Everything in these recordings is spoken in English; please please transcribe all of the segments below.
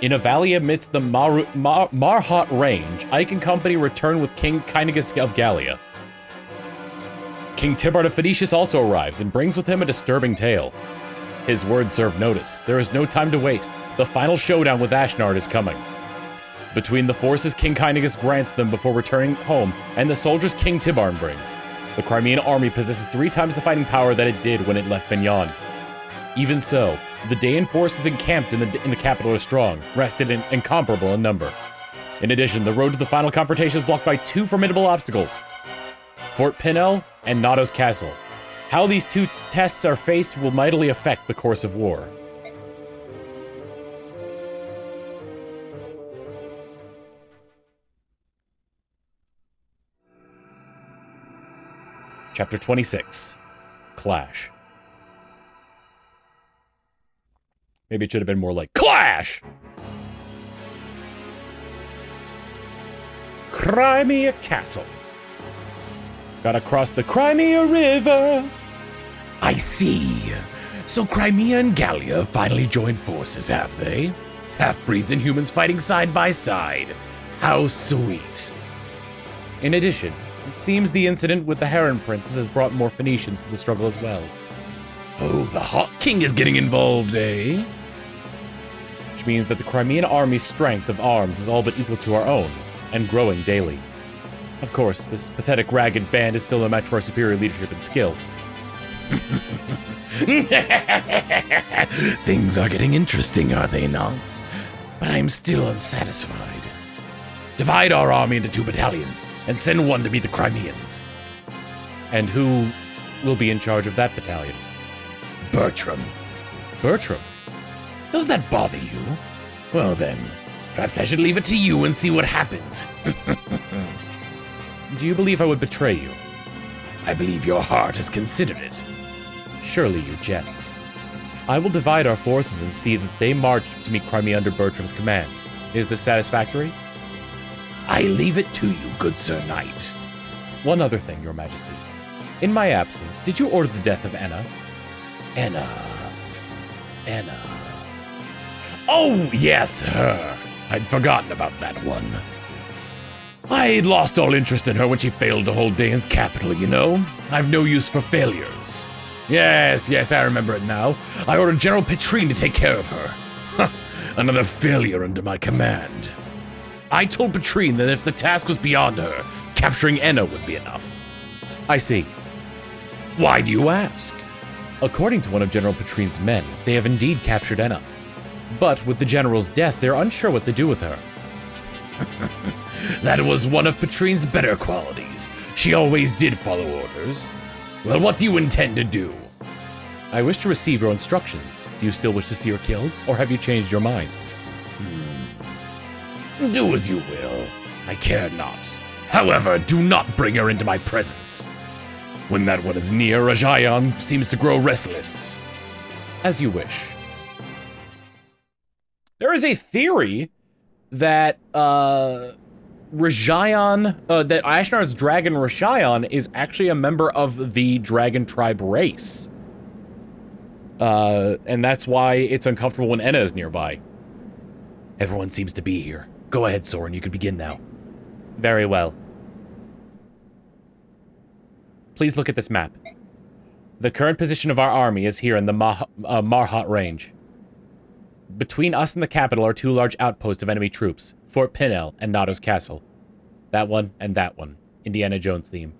In a valley amidst the Marhat range, Ike and company return with King Kynegas of Gallia. King Tibard of Phoenicius also arrives and brings with him a disturbing tale. His words serve notice. There is no time to waste. The final showdown with Ashnard is coming. Between the forces King Kynegas grants them before returning home and the soldiers King Tibard brings, the Crimean Army possesses 3 times the fighting power that it did when it left Benyan. Even so, the Daean forces encamped in the capital are strong, rested and incomparable in number. In addition, the road to the final confrontation is blocked by 2 formidable obstacles: Fort Pinel and Nado's Castle. How these 2 tests are faced will mightily affect the course of war. Chapter 26, Clash. Maybe it should have been more like Clash! Crimea Castle. Gotta cross the Crimea River. I see. So Crimea and Gallia have finally joined forces, have they? Half-breeds and humans fighting side by side. How sweet. In addition, it seems the incident with the Heron Princess has brought more Phoenicians to the struggle as well. Oh, the Hawk King is getting involved, eh? Which means that the Crimean Army's strength of arms is all but equal to our own, and growing daily. Of course, this pathetic ragged band is still a match for our superior leadership and skill. Things are getting interesting, are they not? But I'm still unsatisfied. Divide our army into 2 battalions, and send one to meet the Crimeans. And who will be in charge of that battalion? Bertram. Bertram? Does that bother you? Well then, perhaps I should leave it to you and see what happens. Do you believe I would betray you? I believe your heart has considered it. Surely you jest. I will divide our forces and see that they march to meet Crimea under Bertram's command. Is this satisfactory? I leave it to you, good Sir Knight. One other thing, Your Majesty. In my absence, did you order the death of Enna? Enna. Oh, yes, her. I'd forgotten about that one. I'd lost all interest in her when she failed to hold Daean's capital, you know? I've no use for failures. Yes, I remember it now. I ordered General Petrine to take care of her. Another failure under my command. I told Petrine that if the task was beyond her, capturing Enna would be enough. I see. Why do you ask? According to one of General Petrine's men, they have indeed captured Enna. But with the general's death, they're unsure what to do with her. That was one of Petrine's better qualities. She always did follow orders. Well, what do you intend to do? I wish to receive your instructions. Do you still wish to see her killed, or have you changed your mind? Do as you will. I care not. However, do not bring her into my presence. When that one is near, Rajayan seems to grow restless. As you wish. There is a theory that Rajayan, that Ashnar's dragon Rajayan is actually a member of the dragon tribe race. And that's why it's uncomfortable when Enna is nearby. Everyone seems to be here. Go ahead, Soren, you can begin now. Very well. Please look at this map. The current position of our army is here in the Marhat range. Between us and the capital are 2 large outposts of enemy troops, Fort Pinel and Nado's Castle. That one and that one. Indiana Jones theme.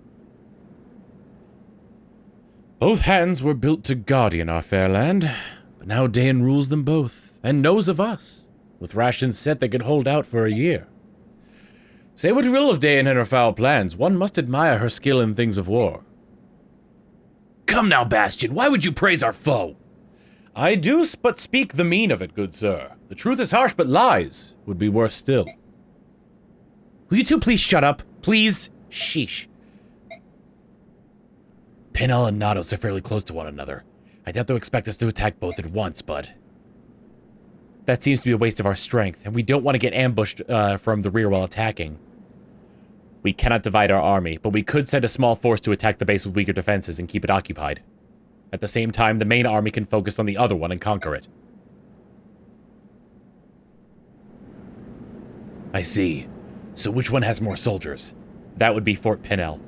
Both hands were built to guardian our fair land, but now Daean rules them both, and knows of us. With rations set, they could hold out for a year. Say what you will of Daean and her foul plans, one must admire her skill in things of war. Come now, Bastion, why would you praise our foe? I do but speak the mean of it, good sir. The truth is harsh, but lies would be worse still. Will you two please shut up? Please? Sheesh. Pinel and Nados are fairly close to one another. I doubt they'll expect us to attack both at once, but... That seems to be a waste of our strength, and we don't want to get ambushed from the rear while attacking. We cannot divide our army, but we could send a small force to attack the base with weaker defenses and keep it occupied. At the same time, the main army can focus on the other one and conquer it. I see. So which one has more soldiers? That would be Fort Pinel.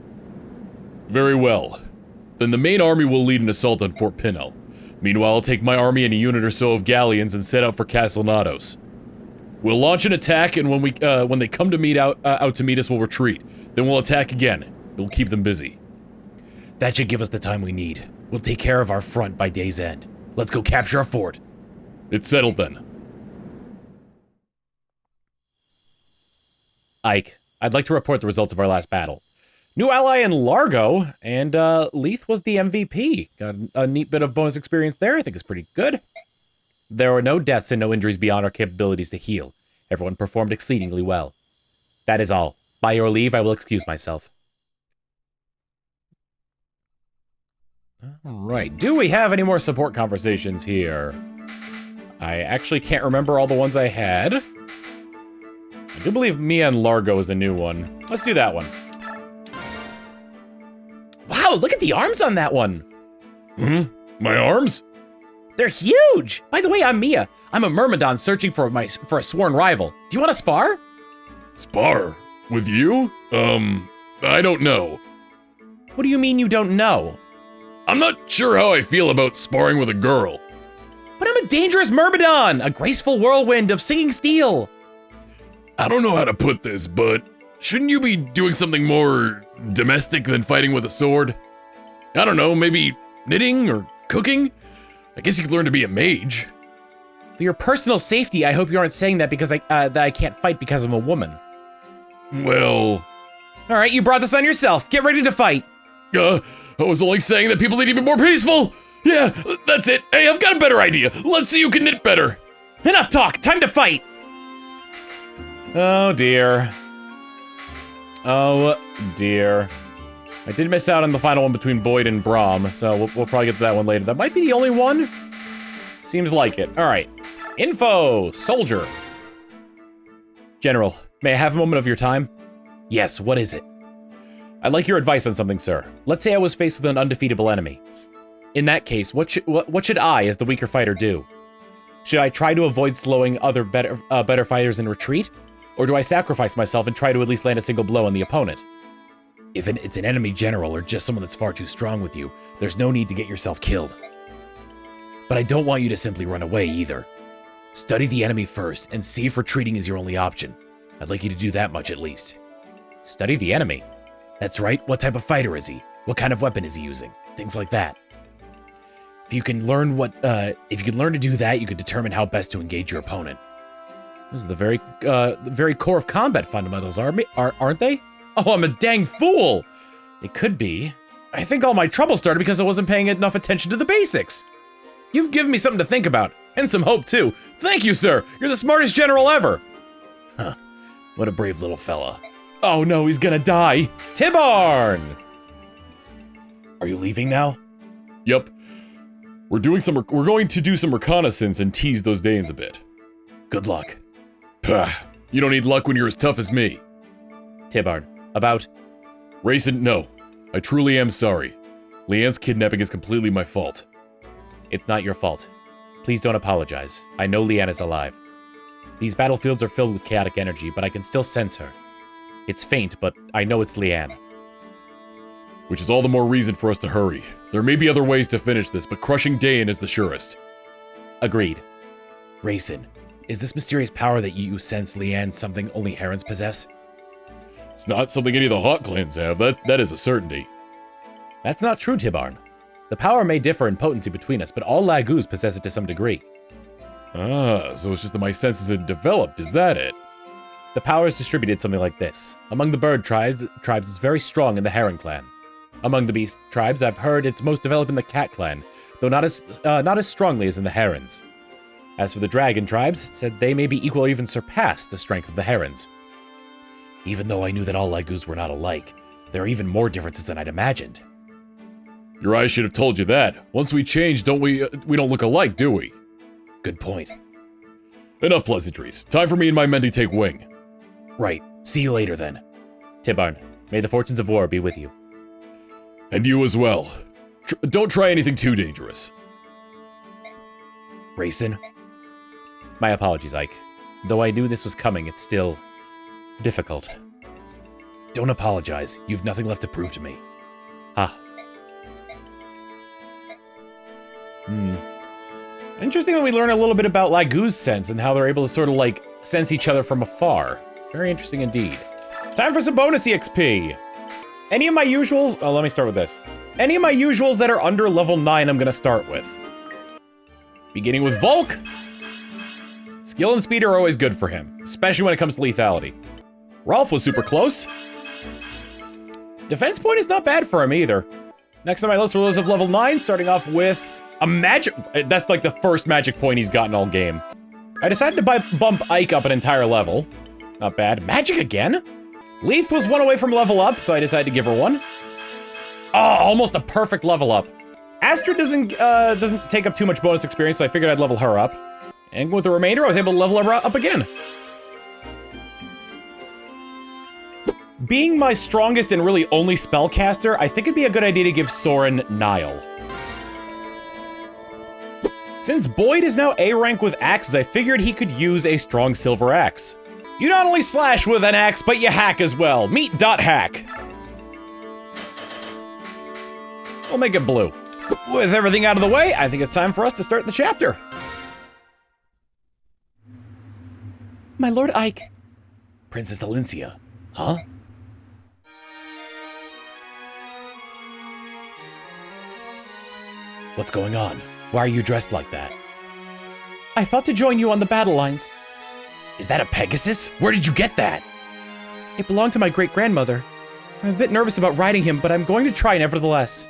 Very well. Then the main army will lead an assault on Fort Pinel. Meanwhile, I'll take my army and a unit or so of galleons and set out for Castle Nados. We'll launch an attack, and when they come to meet out to meet us, we'll retreat. Then we'll attack again. We'll keep them busy. That should give us the time we need. We'll take care of our front by day's end. Let's go capture our fort. It's settled then. Ike, I'd like to report the results of our last battle. New ally in Largo, and Leith was the MVP. Got a neat bit of bonus experience there. I think it's pretty good. There were no deaths and no injuries beyond our capabilities to heal. Everyone performed exceedingly well. That is all. By your leave, I will excuse myself. Alright, do we have any more support conversations here? I actually can't remember all the ones I had. I do believe Mia and Largo is a new one. Let's do that one. Wow, look at the arms on that one! My arms? They're huge! By the way, I'm Mia. I'm a Myrmidon searching for a sworn rival. Do you want to spar? Spar? With you? I don't know. What do you mean you don't know? I'm not sure how I feel about sparring with a girl. But I'm a dangerous Myrmidon! A graceful whirlwind of singing steel! I don't know how to put this, but shouldn't you be doing something more domestic than fighting with a sword? I don't know, maybe knitting or cooking? I guess you could learn to be a mage. For your personal safety, I hope you aren't saying that because I can't fight because I'm a woman. Well... Alright, you brought this on yourself. Get ready to fight. I was only saying that people need to be more peaceful. Yeah, that's it. Hey, I've got a better idea. Let's see who can knit better. Enough talk, time to fight. Oh dear. Oh dear. I did miss out on the final one between Boyd and Braum, so we'll probably get to that one later. That might be the only one. Seems like it. All right. Info, soldier. General, may I have a moment of your time? Yes, what is it? I'd like your advice on something, sir. Let's say I was faced with an undefeatable enemy. In that case, what should I, as the weaker fighter, do? Should I try to avoid slowing other better fighters in retreat? Or do I sacrifice myself and try to at least land a single blow on the opponent? If it's an enemy general or just someone that's far too strong with you, there's no need to get yourself killed. But I don't want you to simply run away either. Study the enemy first and see if retreating is your only option. I'd like you to do that much at least. Study the enemy? That's right, what type of fighter is he? What kind of weapon is he using? Things like that. If you can learn to do that, you can determine how best to engage your opponent. Those are the very core of combat fundamentals, aren't they? Oh, I'm a dang fool! It could be. I think all my trouble started because I wasn't paying enough attention to the basics. You've given me something to think about, and some hope too. Thank you, sir! You're the smartest general ever! Huh, what a brave little fella. Oh no, he's gonna die! Tibarn! Are you leaving now? Yep. We're going to do some reconnaissance and tease those Danes a bit. Good luck. Pah, you don't need luck when you're as tough as me. Tibarn, about? Rayson, no. I truly am sorry. Leanne's kidnapping is completely my fault. It's not your fault. Please don't apologize. I know Leanne is alive. These battlefields are filled with chaotic energy, but I can still sense her. It's faint, but I know it's Leanne. Which is all the more reason for us to hurry. There may be other ways to finish this, but crushing Dayan is the surest. Agreed. Rayson, is this mysterious power that you sense Leanne something only Herons possess? It's not something any of the Hawk clans have, that is a certainty. That's not true, Tibarn. The power may differ in potency between us, but all Lagus possess it to some degree. Ah, so it's just that my senses had developed, is that it? The power is distributed something like this. Among the bird tribes it's very strong in the Heron clan. Among the beast tribes, I've heard it's most developed in the Cat clan, though not as strongly as in the Herons. As for the dragon tribes, it said they may be equal or even surpass the strength of the Herons. Even though I knew that all Lagus were not alike, there are even more differences than I'd imagined. Your eyes should have told you that. Once we change, we don't look alike, do we? Good point. Enough pleasantries. Time for me and my men to take wing. Right. See you later, then. Tibarn, may the fortunes of war be with you. And you as well. Don't try anything too dangerous. Rayson? My apologies, Ike. Though I knew this was coming, it's still Difficult. Don't apologize. You've nothing left to prove to me. Ah. Interesting that we learn a little bit about Lagoo's sense and how they're able to sort of like sense each other from afar. Very interesting indeed. Time for some bonus EXP. Any of my usuals, let me start with this. Any of my usuals that are under level 9, I'm gonna start with. Beginning with Volk. Skill and speed are always good for him, especially when it comes to lethality. Rolf was super close. Defense point is not bad for him either. Next on my list are those of level 9, starting off with a magic, that's like the first magic point he's gotten all game. I decided to bump Ike up an entire level. Not bad. Magic again? Leith was one away from level up, so I decided to give her one. Oh, almost a perfect level up. Astrid doesn't take up too much bonus experience, so I figured I'd level her up. And with the remainder, I was able to level her up again. Being my strongest and really only spellcaster, I think it'd be a good idea to give Soren Nile. Since Boyd is now A rank with axes, I figured he could use a strong silver axe. You not only slash with an axe, but you hack as well. Meet .hack. We'll make it blue. With everything out of the way, I think it's time for us to start the chapter. My Lord Ike. Princess Elincia. Huh? What's going on? Why are you dressed like that? I thought to join you on the battle lines. Is that a Pegasus? Where did you get that? It belonged to my great-grandmother. I'm a bit nervous about riding him, but I'm going to try nevertheless.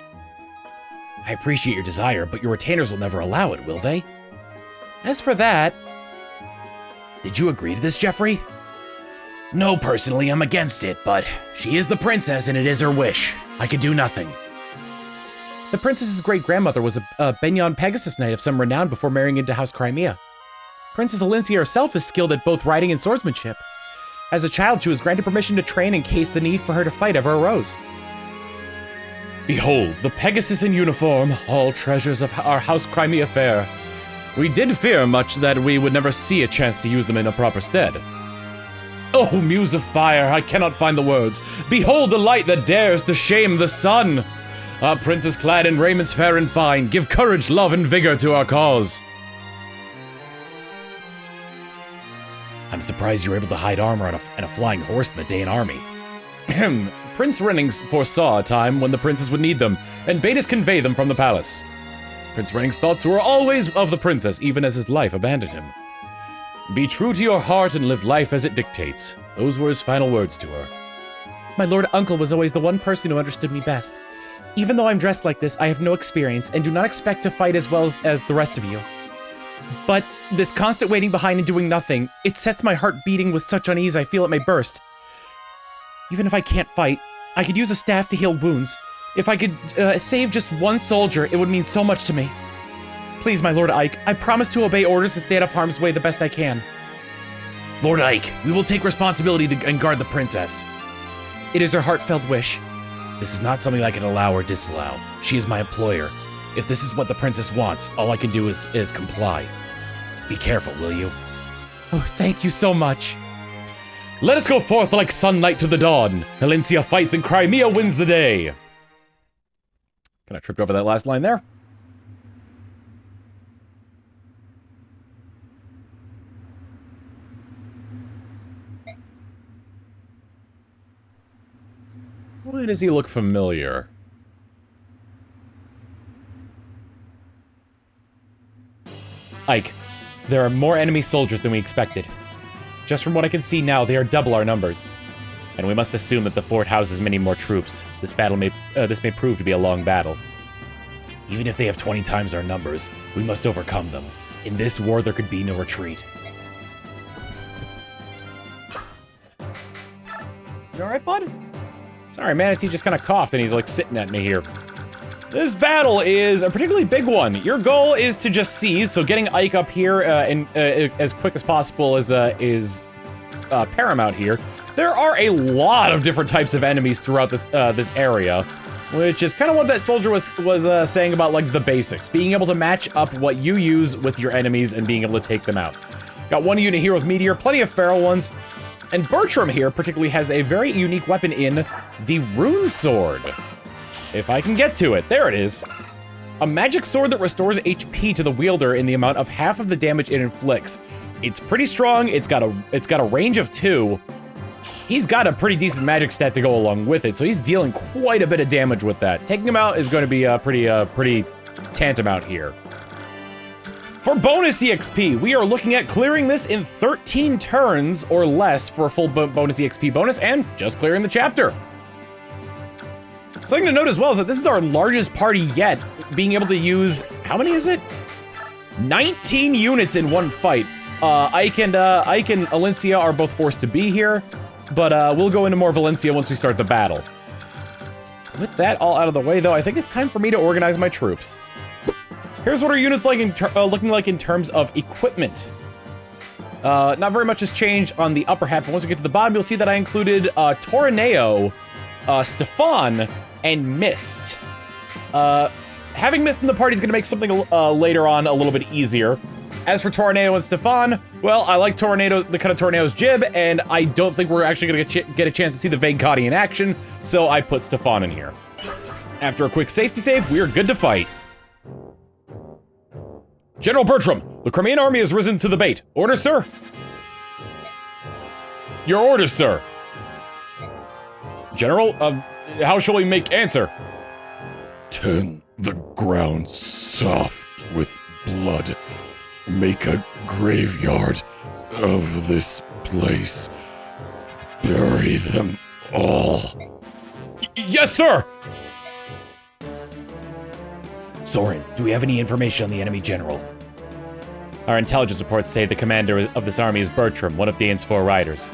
I appreciate your desire, but your retainers will never allow it, will they? As for that... Did you agree to this, Jeffrey? No, personally, I'm against it, but she is the princess and it is her wish. I could do nothing. The princess's great-grandmother was a Benyon Pegasus knight of some renown before marrying into House Crimea. Princess Elincia herself is skilled at both riding and swordsmanship. As a child, she was granted permission to train in case the need for her to fight ever arose. Behold, the Pegasus in uniform, all treasures of our House Crimea fair. We did fear much that we would never see a chance to use them in a proper stead. Oh, muse of fire, I cannot find the words. Behold the light that dares to shame the sun. Our princess clad in raiments fair and fine, give courage, love, and vigor to our cause. I'm surprised you were able to hide armor on and a flying horse in the Daean army. Prince Rennings foresaw a time when the princess would need them, and bade us convey them from the palace. Prince Rennings' thoughts were always of the princess, even as his life abandoned him. Be true to your heart and live life as it dictates. Those were his final words to her. My lord uncle was always the one person who understood me best. Even though I'm dressed like this, I have no experience and do not expect to fight as well as the rest of you. But this constant waiting behind and doing nothing, it sets my heart beating with such unease I feel it may burst. Even if I can't fight, I could use a staff to heal wounds. If I could save just one soldier, it would mean so much to me. Please, my Lord Ike, I promise to obey orders and stay out of harm's way the best I can. Lord Ike, we will take responsibility and guard the princess. It is her heartfelt wish. This is not something I can allow or disallow. She is my employer. If this is what the princess wants, all I can do is comply. Be careful, will you? Oh, thank you so much. Let us go forth like sunlight to the dawn. Elincia fights and Crimea wins the day. Kind of tripped over that last line there. Why does he look familiar? Ike, there are more enemy soldiers than we expected. Just from what I can see now, they are double our numbers. And we must assume that the fort houses many more troops. This may prove to be a long battle. Even if they have 20 times our numbers, we must overcome them. In this war, there could be no retreat. You alright, bud? Sorry, Manatee just kind of coughed and he's like sitting at me here. This battle is a particularly big one. Your goal is to just seize, so getting Ike up here as quick as possible is paramount here. There are a lot of different types of enemies throughout this this area, which is kind of what that soldier was saying about like the basics, being able to match up what you use with your enemies and being able to take them out. Got one unit here with Meteor, plenty of feral ones. And Bertram here particularly has a very unique weapon in the Rune Sword. If I can get to it, there it is. A magic sword that restores HP to the wielder in the amount of half of the damage it inflicts. It's pretty strong, it's got a range of 2. He's got a pretty decent magic stat to go along with it, so he's dealing quite a bit of damage with that. Taking him out is going to be pretty tantamount here. For bonus EXP, we are looking at clearing this in 13 turns or less for a full bonus EXP bonus and just clearing the chapter. Something to note as well is that this is our largest party yet, being able to use, how many is it? 19 units in one fight. Ike and Elincia are both forced to be here, but we'll go into more of Elincia once we start the battle. With that all out of the way though, I think it's time for me to organize my troops. Here's what our units like looking like in terms of equipment. Not very much has changed on the upper half, but once we get to the bottom, you'll see that I included Torneo, Stefan, and Mist. Having Mist in the party is going to make something later on a little bit easier. As for Tornado and Stefan, well, I like Tornado, the cut of Tornado's jib, and I don't think we're actually going to get a chance to see the Vegati in action, so I put Stefan in here. After a quick safety save, we are good to fight. General Bertram, the Crimean Army has risen to the bait. Orders, sir? Your orders, sir. General, how shall we make answer? Turn the ground soft with blood. Make a graveyard of this place. Bury them all. Yes, sir! Soren, do we have any information on the enemy general? Our intelligence reports say the commander of this army is Bertram, one of Dane's 4 riders.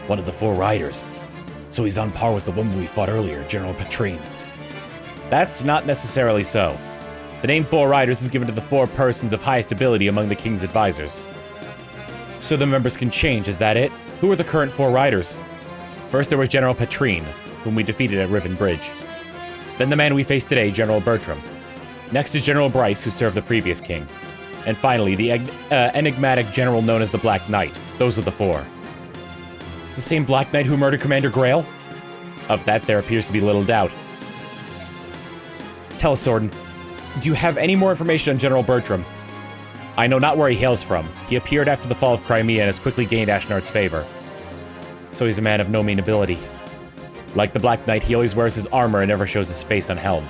One of the 4 riders? So he's on par with the woman we fought earlier, General Petrine. That's not necessarily so. The name 4 Riders is given to the 4 persons of highest ability among the king's advisors. So the members can change, is that it? Who are the current 4 Riders? First there was General Petrine, whom we defeated at Riven Bridge. Then the man we face today, General Bertram. Next is General Bryce, who served the previous king. And finally, the enigmatic general known as the Black Knight. Those are the 4. It's the same Black Knight who murdered Commander Grail? Of that, there appears to be little doubt. Tell us, Soren, do you have any more information on General Bertram? I know not where he hails from. He appeared after the fall of Crimea and has quickly gained Ashnard's favor. So he's a man of no mean ability. Like the Black Knight, he always wears his armor and never shows his face unhelmed.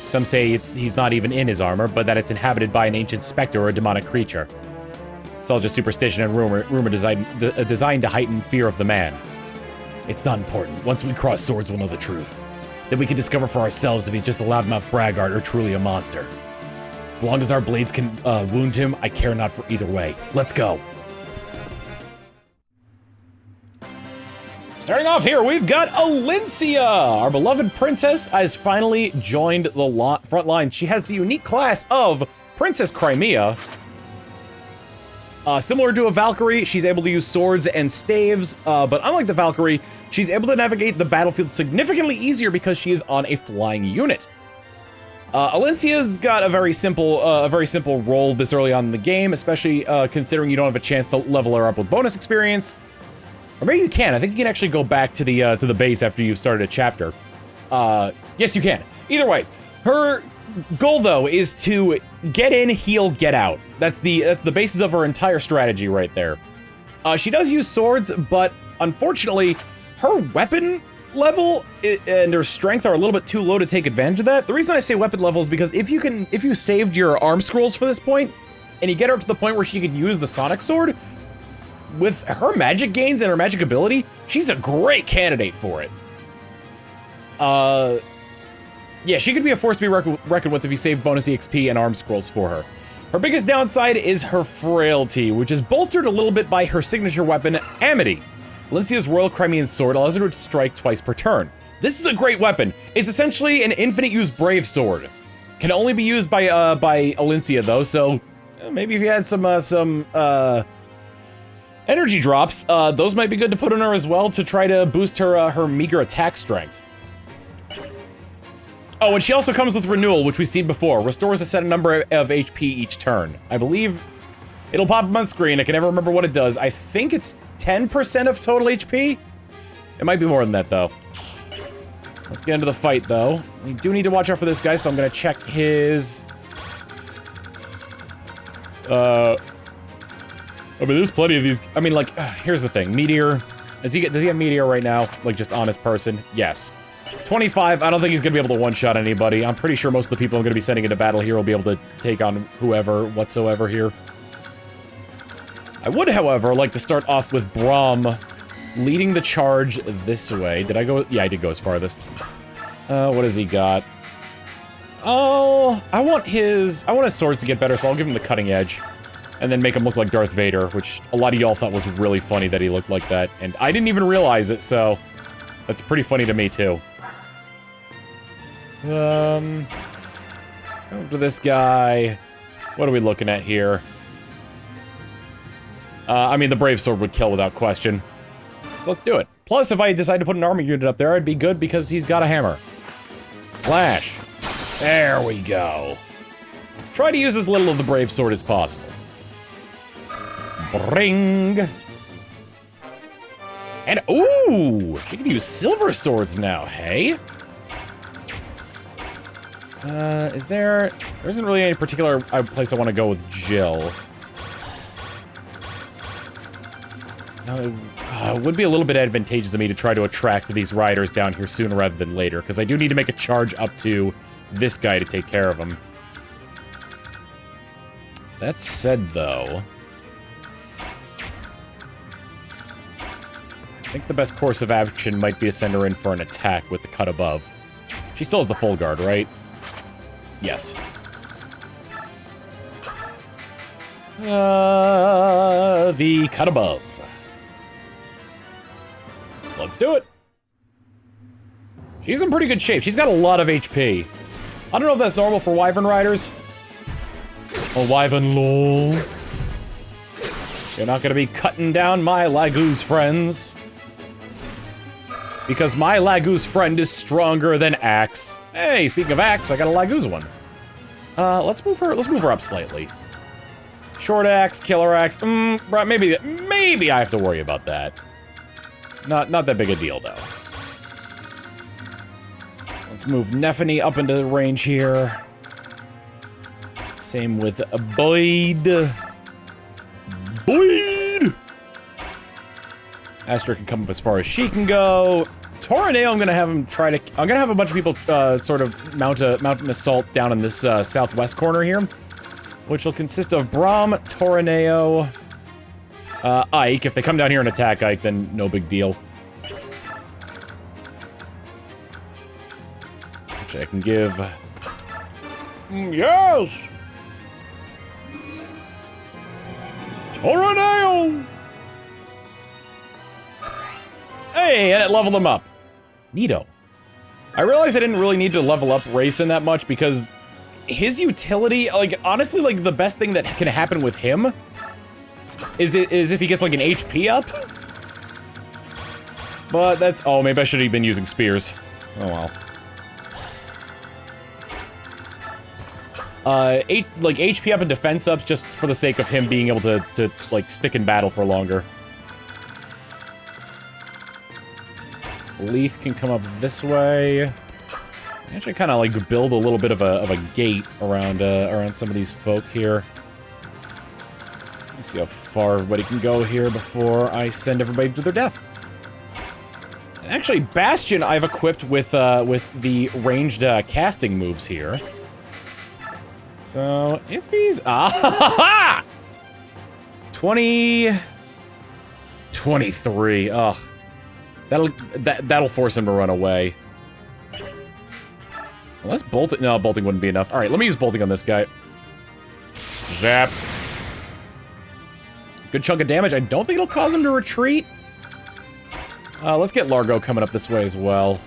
Some say he's not even in his armor, but that it's inhabited by an ancient specter or a demonic creature. It's all just superstition and rumor designed to heighten fear of the man. It's not important. Once we cross swords, we'll know the truth. Then we can discover for ourselves if he's just a loudmouth braggart or truly a monster. As long as our blades can wound him, I care not for either way. Let's go. Starting off here, we've got Elincia! Our beloved princess has finally joined the front line. She has the unique class of Princess Crimea. Similar to a Valkyrie, she's able to use swords and staves, but unlike the Valkyrie, she's able to navigate the battlefield significantly easier because she is on a flying unit. Elincia's got a very simple role this early on in the game, especially considering you don't have a chance to level her up with bonus experience. Or maybe you can. I think you can actually go back to the base after you've started a chapter. Yes, you can. Either way, her goal though is to get in, heal, get out. That's the basis of her entire strategy right there. She does use swords, but unfortunately, her weapon level and her strength are a little bit too low to take advantage of that. The reason I say weapon level is because if you saved your arm scrolls for this point, and you get her up to the point where she can use the Sonic Sword, with her magic gains and her magic ability, she's a great candidate for it. Yeah, she could be a force to be reckoned with if you save bonus EXP and arm scrolls for her. Her biggest downside is her frailty, which is bolstered a little bit by her signature weapon, Amity. Elincia's Royal Crimean Sword allows her to strike twice per turn. This is a great weapon. It's essentially an infinite use Brave Sword. Can only be used by Elincia though, so maybe if you had some energy drops, those might be good to put on her as well to try to boost her meager attack strength. Oh, and she also comes with Renewal, which we've seen before. Restores a set number of HP each turn. I believe it'll pop up on screen. I can never remember what it does. I think it's 10% of total HP? It might be more than that, though. Let's get into the fight, though. We do need to watch out for this guy, so I'm gonna check his... I mean, there's plenty of these... I mean, like, here's the thing. Meteor... does he have Meteor right now? Like, just on his person? Yes. 25, I don't think he's gonna be able to one-shot anybody. I'm pretty sure most of the people I'm gonna be sending into battle here will be able to take on whoever, whatsoever here. I would, however, like to start off with Braum leading the charge this way. Did I go? Yeah, I did go as far this. What has he got? Oh, I want his swords to get better, so I'll give him the cutting edge. And then make him look like Darth Vader, which a lot of y'all thought was really funny that he looked like that. And I didn't even realize it, so that's pretty funny to me, too. Over to this guy. What are we looking at here? I mean, the Brave Sword would kill without question. So let's do it. Plus, if I decide to put an armor unit up there, I'd be good because he's got a hammer. Slash. There we go. Try to use as little of the Brave Sword as possible. Bring. And, ooh! She can use silver swords now, hey? There isn't really any particular place I want to go with Jill. It would be a little bit advantageous to me to try to attract these riders down here sooner rather than later, because I do need to make a charge up to this guy to take care of him. That said, though... I think the best course of action might be to send her in for an attack with the cut above. She still has the full guard, right? Yes. The cut above. Let's do it. She's in pretty good shape. She's got a lot of HP. I don't know if that's normal for Wyvern riders. Or Wyvern lolz. You're not gonna be cutting down my Laguz friends. Because my Laguz friend is stronger than Axe. Hey, speaking of Axe, I got a Laguz one. Let's move her up slightly. Short Axe, Killer Axe, maybe I have to worry about that. Not that big a deal, though. Let's move Nephany up into the range here. Same with Boyd. Astra can come up as far as she can go. Toroneo, I'm gonna have him try to... I'm gonna have a bunch of people sort of mount an assault down in this southwest corner here. Which will consist of Braum, Toroneo, Ike. If they come down here and attack Ike, then no big deal. Which I can give... Yes! Toroneo! Hey, and it leveled him up. Neato. I realized I didn't really need to level up Rayson that much because his utility, like, honestly, like, the best thing that can happen with him is if he gets, like, an HP up. But that's... Oh, maybe I should have been using spears. Oh, well. Like, HP up and defense ups just for the sake of him being able to like, stick in battle for longer. Leaf can come up this way. Actually kind of, like, build a little bit of a gate around, around some of these folk here. Let's see how far everybody can go here before I send everybody to their death. And actually, Bastion I've equipped with the ranged, casting moves here. So, if he's... Ah! 20... 23, ugh. That'll force him to run away. Unless bolting... No, bolting wouldn't be enough. Alright, let me use bolting on this guy. Zap. Good chunk of damage. I don't think it'll cause him to retreat. Let's get Largo coming up this way as well.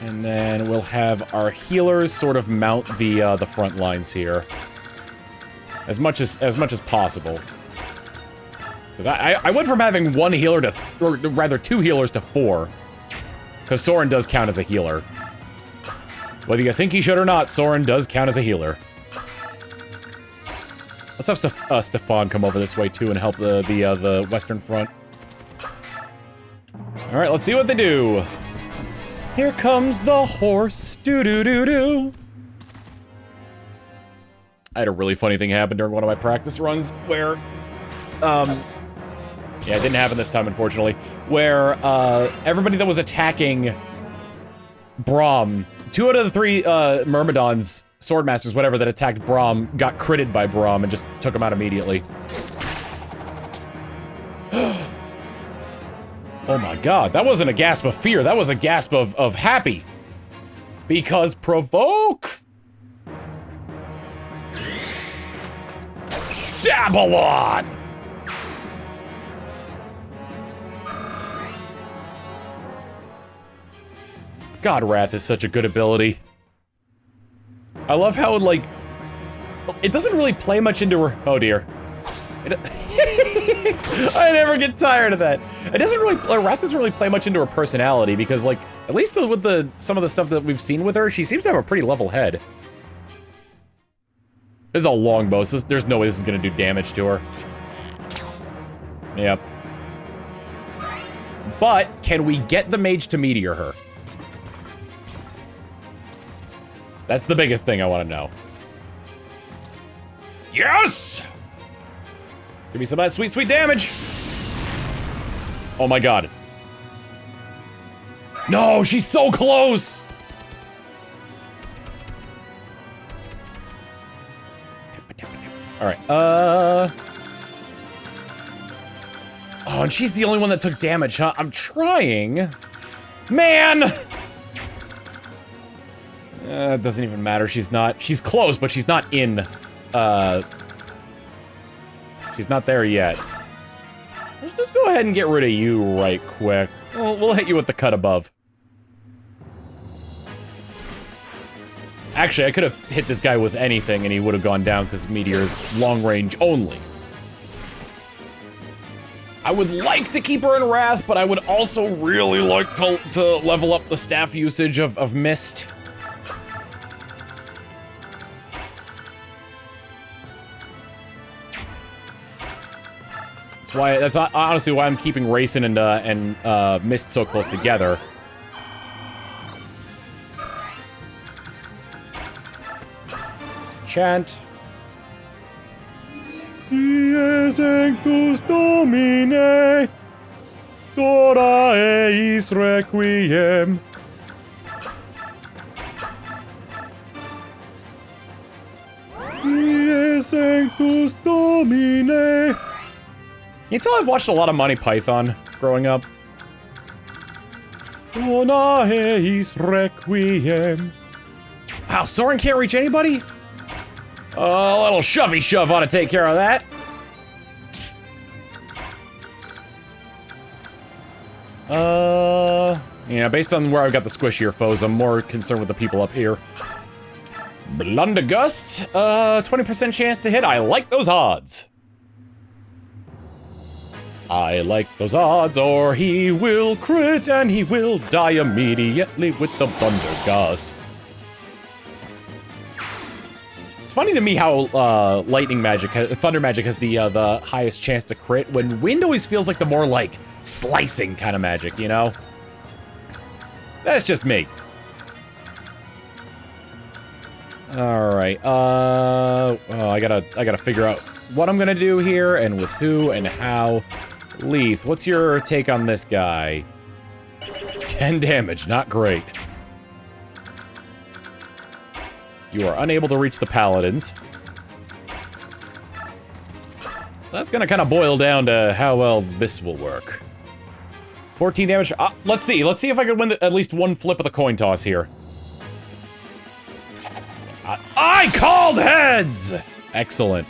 And then we'll have our healers sort of mount the front lines here. As much as possible. Because I went from having one healer to... or rather, two healers to 4. Because Soren does count as a healer. Whether you think he should or not, Soren does count as a healer. Let's have Stefan come over this way too and help the Western Front. All right, let's see what they do. Here comes the horse. Do-do-do-do. I had a really funny thing happen during one of my practice runs where, yeah, it didn't happen this time, unfortunately, where, everybody that was attacking Braum, 2 out of the 3, Myrmidons, Swordmasters, whatever, that attacked Braum, got critted by Braum and just took him out immediately. Oh my god, that wasn't a gasp of fear, that was a gasp of happy. Because provoke! Stabalon! God, Wrath is such a good ability. I love how, like, it doesn't really play much into her. Oh dear. I never get tired of that. It doesn't really, Wrath doesn't really play much into her personality because, like, at least with some of the stuff that we've seen with her, she seems to have a pretty level head. This is a longbow, so there's no way this is gonna do damage to her. Yep. But, can we get the mage to meteor her? That's the biggest thing I want to know. Yes! Give me some of that sweet, sweet damage! Oh my god. No, she's so close! Alright, oh, and she's the only one that took damage, huh? I'm trying. Man! It doesn't even matter, she's close, but she's not in, she's not there yet. Let's just go ahead and get rid of you right quick. We'll hit you with the cut above. Actually, I could have hit this guy with anything and he would have gone down because Meteor is long range only. I would like to keep her in Wrath, but I would also really like to level up the staff usage of Mist. That's honestly why I'm keeping Racin and Mist so close together. Chant. Ie sanctus Domine, Dora eis requiem. Ie sanctus Domine. Can you tell I've watched a lot of Monty Python growing up? Dona eis requiem. Wow, Soren can't reach anybody? A little shovey shove ought to take care of that. Yeah, based on where I've got the squishier foes, I'm more concerned with the people up here. Blundergust, 20% chance to hit. I like those odds. I like those odds, or he will crit and he will die immediately with the Blundergust. It's funny to me how lightning magic, thunder magic has the highest chance to crit, when wind always feels like the more like slicing kind of magic, you know? That's just me. All right, I gotta figure out what I'm gonna do here and with who and how. Leith, what's your take on this guy? 10 damage, not great. You are unable to reach the paladins. So that's gonna kind of boil down to how well this will work. 14 damage. Let's see if I can win at least one flip of the coin toss here. I called heads! Excellent.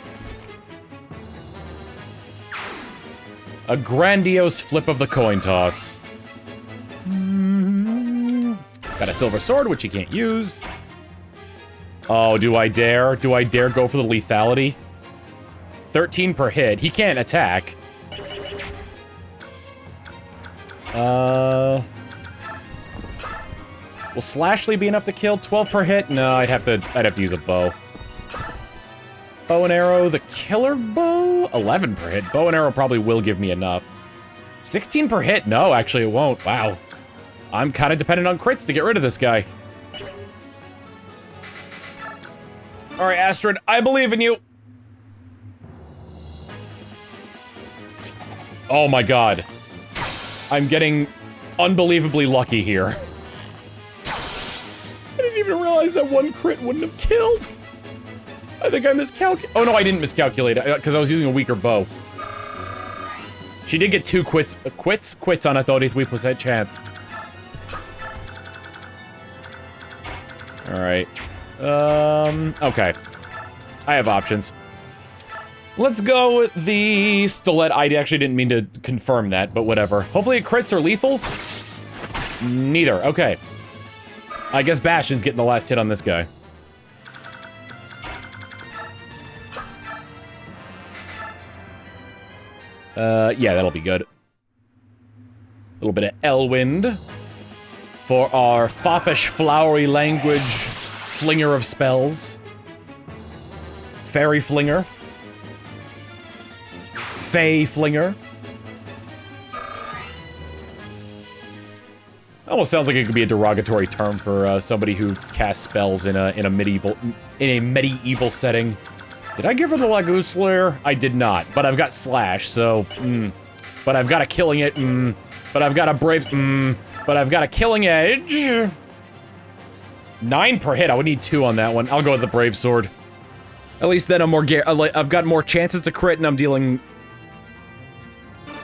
A grandiose flip of the coin toss. Got a silver sword, which he can't use. Oh, do I dare? Do I dare go for the lethality? 13 per hit. He can't attack. Will Slashly be enough to kill? 12 per hit? No, I'd have to use a bow. Bow and arrow, the killer bow? 11 per hit. Bow and arrow probably will give me enough. 16 per hit? No, actually it won't. Wow. I'm kind of dependent on crits to get rid of this guy. Alright, Astrid, I believe in you. Oh my god. I'm getting unbelievably lucky here. I didn't even realize that one crit wouldn't have killed. I think I miscalculated. Oh no, I didn't miscalculate because I was using a weaker bow. She did get 2 quits on a 33% chance. Alright. Okay. I have options. Let's go with the stiletto. I actually didn't mean to confirm that, but whatever. Hopefully it crits or lethals? Neither. Okay. I guess Bastion's getting the last hit on this guy. Yeah, that'll be good. A little bit of Elwind for our foppish, flowery language flinger of spells. Fairy flinger. Fey flinger. Almost sounds like it could be a derogatory term for somebody who casts spells in a medieval setting. Did I give her the Lagoon Slayer? I did not, but I've got Slash, so, But I've got a Killing It, But I've got a Brave, But I've got a Killing Edge. 9 per hit, I would need 2 on that one. I'll go with the Brave Sword. At least then I've got more chances to crit and I'm dealing...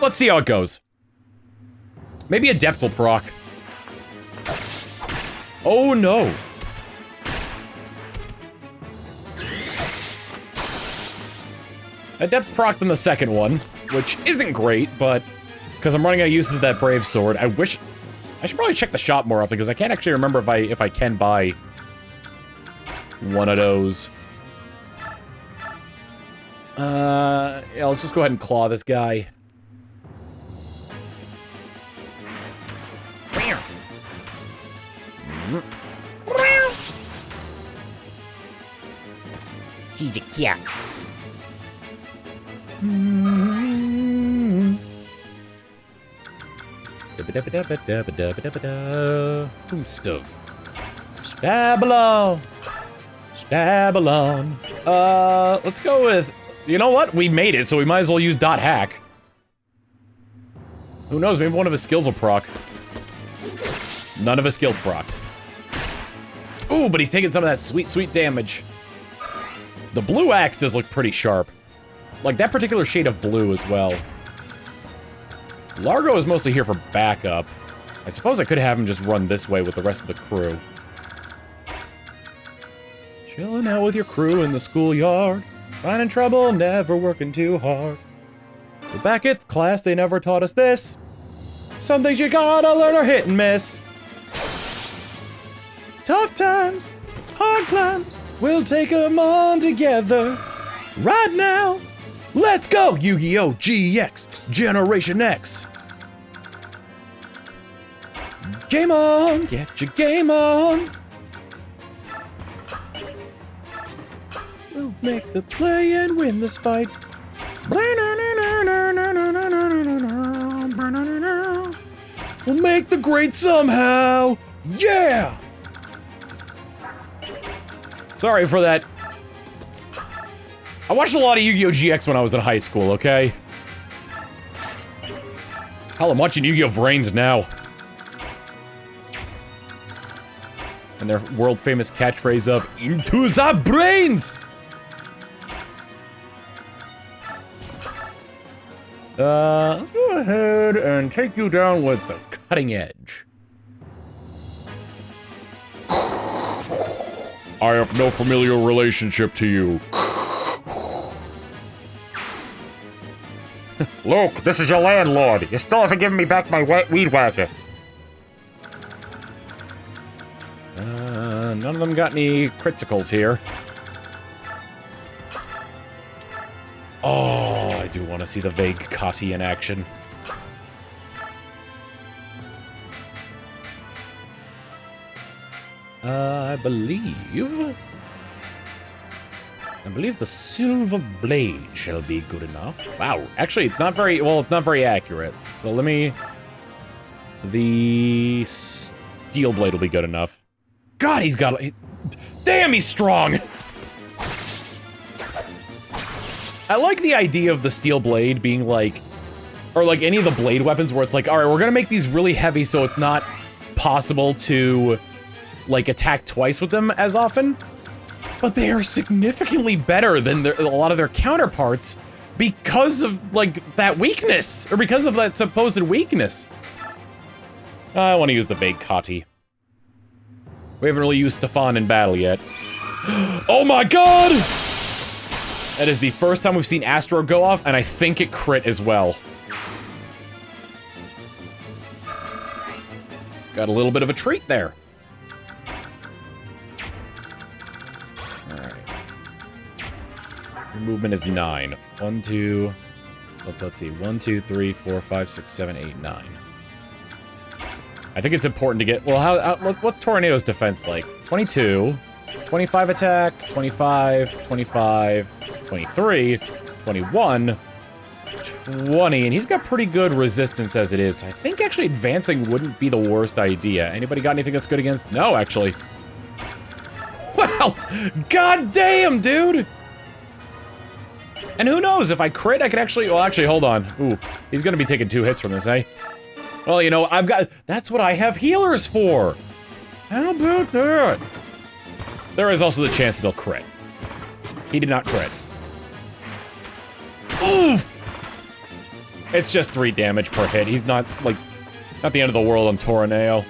Let's see how it goes. Maybe Adept will proc. Oh no. Adept proc on the second one, which isn't great, but because I'm running out of uses of that Brave Sword, I should probably check the shop more often because I can't actually remember if I can buy one of those. Yeah, let's just go ahead and claw this guy. He's a cat. Stuff. Stabalon. Stabalon. Let's go with... You know what? We made it, so we might as well use dot hack. Who knows? Maybe one of his skills will proc. None of his skills procced. Ooh, but he's taking some of that sweet, sweet damage. The blue axe does look pretty sharp. Like, that particular shade of blue as well. Largo is mostly here for backup. I suppose I could have him just run this way with the rest of the crew. Chilling out with your crew in the schoolyard. Finding trouble, never working too hard. We're back at class, they never taught us this. Some things you gotta learn are hit and miss. Tough times, hard climbs, we'll take them on together. Right now, let's go! Yu-Gi-Oh! GX, Generation X. Game on, get your game on. We'll make the play and win this fight. We'll make the grade somehow. Yeah! Sorry for that. I watched a lot of Yu-Gi-Oh! GX when I was in high school, okay? Hell, I'm watching Yu-Gi-Oh! Vrains now. And their world-famous catchphrase of, "Into the brains!" Let's go ahead and take you down with the cutting edge. I have no familial relationship to you. Luke, this is your landlord. You still haven't given me back my weed whacker. None of them got any criticals here. Oh, I do want to see the vague Kati in action. I believe... I believe the silver blade shall be good enough. Wow, actually, it's not very, well, it's not very accurate. So let me... The steel blade will be good enough. God, he's got... Damn, he's strong! I like the idea of the steel blade being like... Or like any of the blade weapons where it's like, alright, we're gonna make these really heavy so it's not possible to, like, attack twice with them as often. But they are significantly better than a lot of their counterparts because of, like, that weakness. Or because of that supposed weakness. I want to use the Vague Kati. We haven't really used Stefan in battle yet. Oh my god! That is the first time we've seen Astro go off, and I think it crit as well. Got a little bit of a treat there. Alright. Your movement is 9. 1, 2... Let's see. 1, 2, 3, 4, 5, 6, 7, 8, 9. I think it's important to get... Well, what's Tornado's defense like? 22, 25 attack, 25, 25, 23, 21, 20, and he's got pretty good resistance as it is. I think actually advancing wouldn't be the worst idea. Anybody got anything that's good against? No, actually. Wow! God damn, dude! And who knows, if I crit, I could actually... Well, actually, hold on. Ooh, he's gonna be taking 2 hits from this, eh? Well, you know, I've got... That's what I have healers for! How about that? There is also the chance it'll crit. He did not crit. Oof! It's just 3 damage per hit. He's not, like, not the end of the world on Tornado.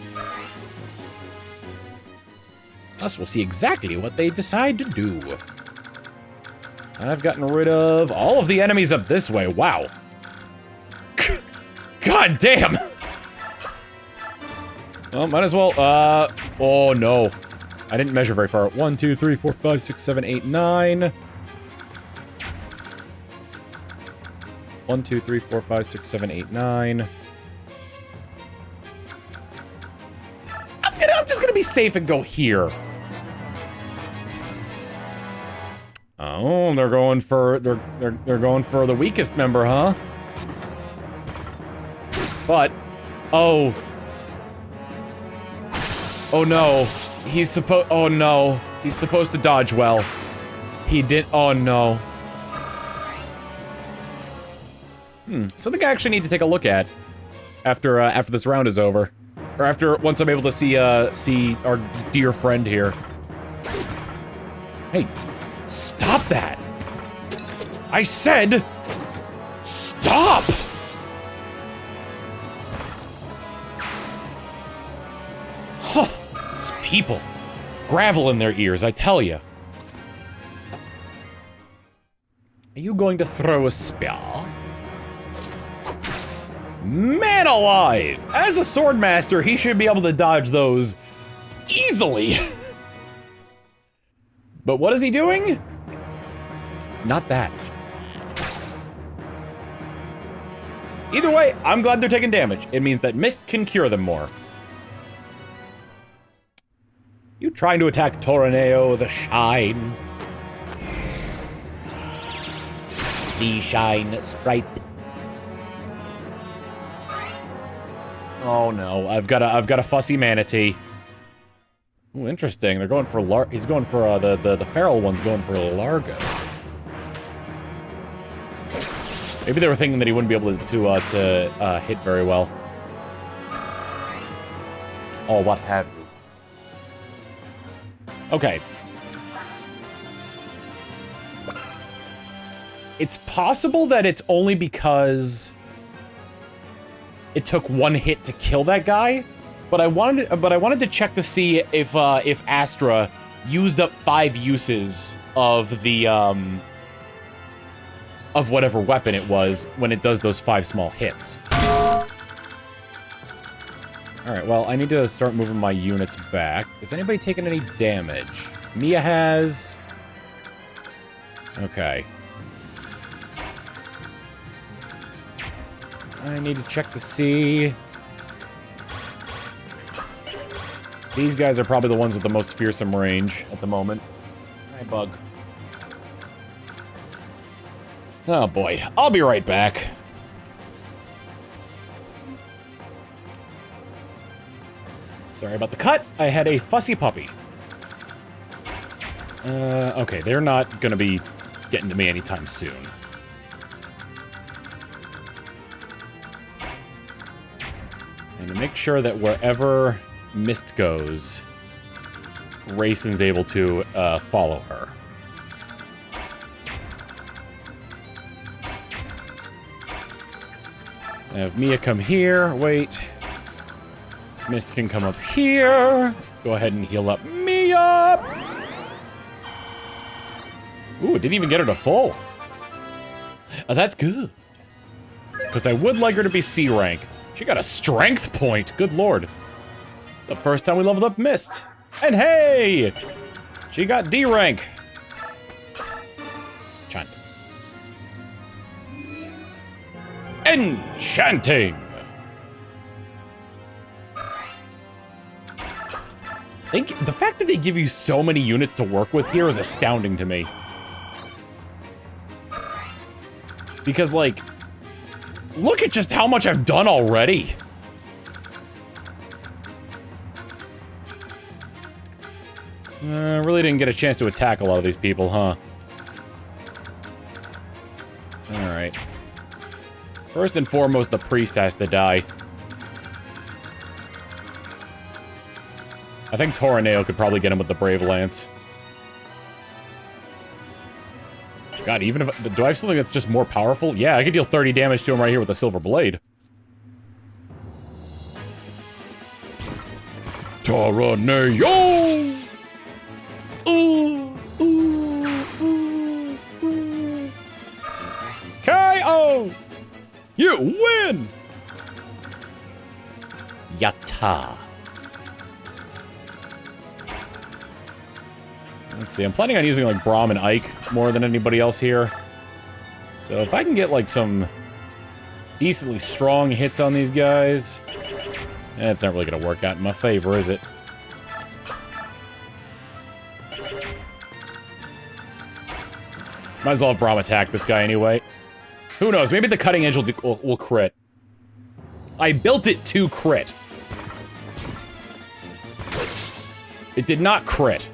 Thus, we'll see exactly what they decide to do. I've gotten rid of all of the enemies up this way. Wow. God damn! Well, might as well, oh no. I didn't measure very far. 1, 2, 3, 4, 5, 6, 7, 8, 9. 1, 2, 3, 4, 5, 6, 7, 8, 9. I'm just gonna be safe and go here. Oh, they're going for they're going for the weakest member, huh? But oh no, he's supposed to dodge well. He did. Oh no. Something I actually need to take a look at after this round is over, or once I'm able to see our dear friend here. Hey, stop that! I said, stop! Huh, these people, gravel in their ears, I tell you. Are you going to throw a spear? Man alive! As a swordmaster, he should be able to dodge those easily. But what is he doing? Not that. Either way, I'm glad they're taking damage. It means that mist can cure them more. You trying to attack Tornado the Shine? The Shine Sprite. Oh no, I've got a fussy manatee. Ooh, interesting. They're going for he's going for the feral one's going for Largo. Maybe they were thinking that he wouldn't be able to hit very well. Oh, what have you? Okay. It's possible that it's only because it took 1 hit to kill that guy, but I wanted to check to see if Astra used up 5 uses of the of whatever weapon it was when it does those 5 small hits. All right, well, I need to start moving my units back. Is anybody taking any damage? Mia has. Okay. I need to check to see. These guys are probably the ones with the most fearsome range at the moment. Hi, Bug. Oh boy, I'll be right back. Sorry about the cut. I had a fussy puppy. Okay, they're not gonna be getting to me anytime soon. And to make sure that wherever Mist goes, Rayson's able to follow her. I have Mia come here. Wait. Mist can come up here. Go ahead and heal up Mia. Ooh, it didn't even get her to full. That's good. Because I would like her to be C rank. She got a strength point. Good lord. The first time we leveled up Mist. And hey! She got D rank. Chant. Enchanting! The fact that they give you so many units to work with here is astounding to me. Because, like, look at just how much I've done already. Really didn't get a chance to attack a lot of these people, huh? Alright. First and foremost, the priest has to die. I think Toraneo could probably get him with the Brave Lance. God, even if... Do I have something that's just more powerful? Yeah, I could deal 30 damage to him right here with a Silver Blade. Toraneo! Ooh, ooh, ooh, ooh. KO! You win! Yatta. Let's see, I'm planning on using, like, Braum and Ike more than anybody else here. So if I can get, like, some decently strong hits on these guys... it's not really gonna work out in my favor, is it? Might as well have Braum attack this guy anyway. Who knows, maybe the Cutting Edge will crit. I built it to crit. It did not crit.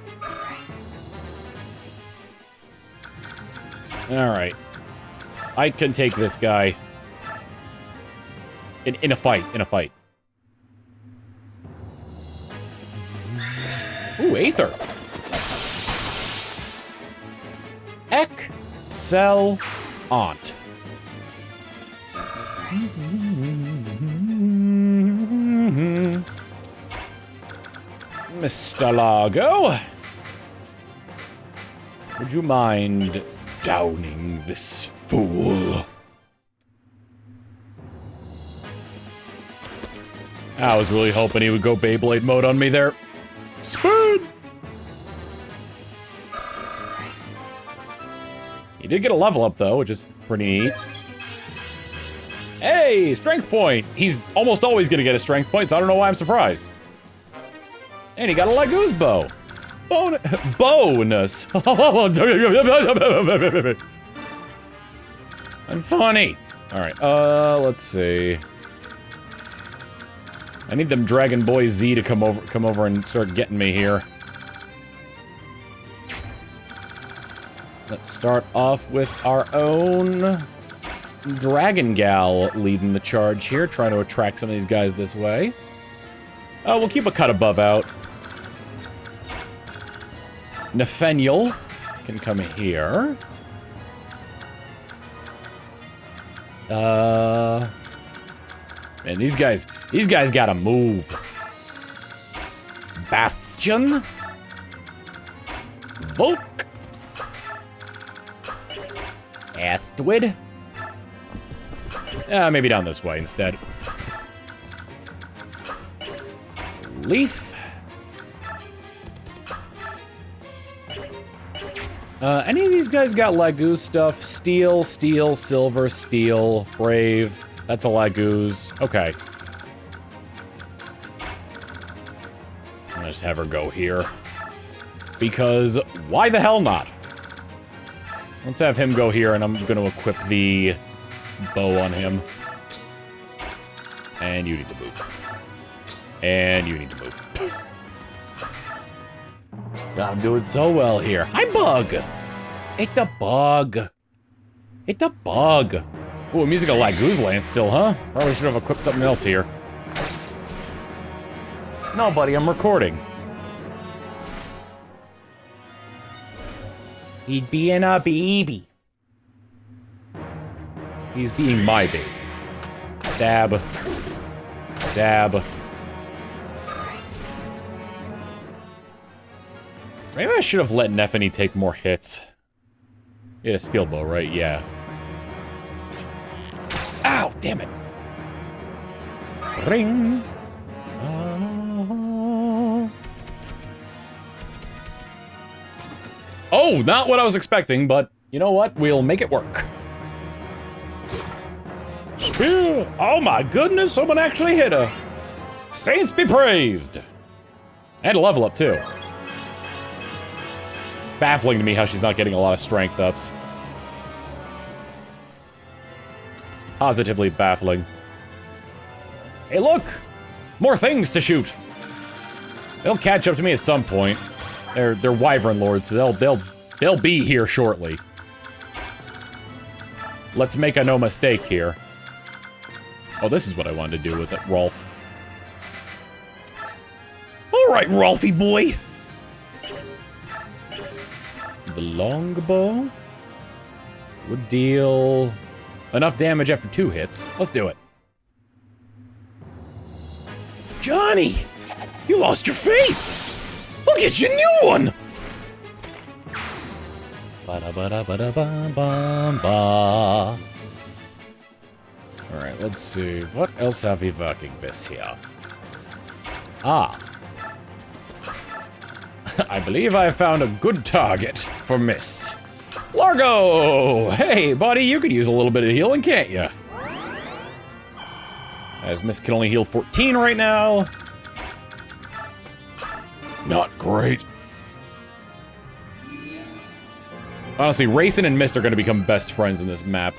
Alright. I can take this guy. In a fight, Ooh, Aether. Excellent. Mr. Largo, would you mind downing this fool? I was really hoping he would go Beyblade mode on me there. Spoon! He did get a level up, though, which is pretty neat. Hey, strength point! He's almost always gonna get a strength point, so I don't know why I'm surprised. And he got a Laguz bow. Bonus! I'm funny. Alright, let's see. I need them Dragon Boy Z to come over and start getting me here. Let's start off with our own Dragon Gal leading the charge here, trying to attract some of these guys this way. We'll keep a cut above out. Nathaniel can come here. Man, these guys gotta move. Bastion. Volk. Astrid. Maybe down this way instead. Leith. Any of these guys got Laguz stuff? Steel, steel, silver, steel, brave. That's a Laguz. Okay. I'm gonna just have her go here. Because why the hell not? Let's have him go here, and I'm gonna equip the bow on him. And you need to move. And you need to move. God, I'm doing so well here. Hi, bug! Hit the bug. Hit the bug. Ooh, musical Lagoo's Lance still, huh? Probably should have equipped something else here. No, buddy, I'm recording. He'd be in a baby. He's being my baby. Stab. Stab. Maybe I should have let Neffany take more hits. He had a skill bow, right? Yeah. Ow! Damn it! Ring! Oh, not what I was expecting, but you know what? We'll make it work. Spear! Oh my goodness, someone actually hit her. Saints be praised! And a level up, too. Baffling to me how she's not getting a lot of strength ups. Positively baffling. Hey, look! More things to shoot! They'll catch up to me at some point. They're wyvern lords, so they'll be here shortly. Let's make a no mistake here. Oh, this is what I wanted to do with it, Rolf. Alright, Rolfie boy! The longbow would deal enough damage after 2 hits. Let's do it. Johnny! You lost your face! We'll get you a new one! Ba-da-ba-da-ba-da-ba-ba-ba. Alright, let's see. What else have we working this here? Ah. I believe I found a good target for Mist. Largo! Hey, buddy, you could use a little bit of healing, can't you? As Mist can only heal 14 right now. Not great. Honestly, Racing and Mist are gonna become best friends in this map.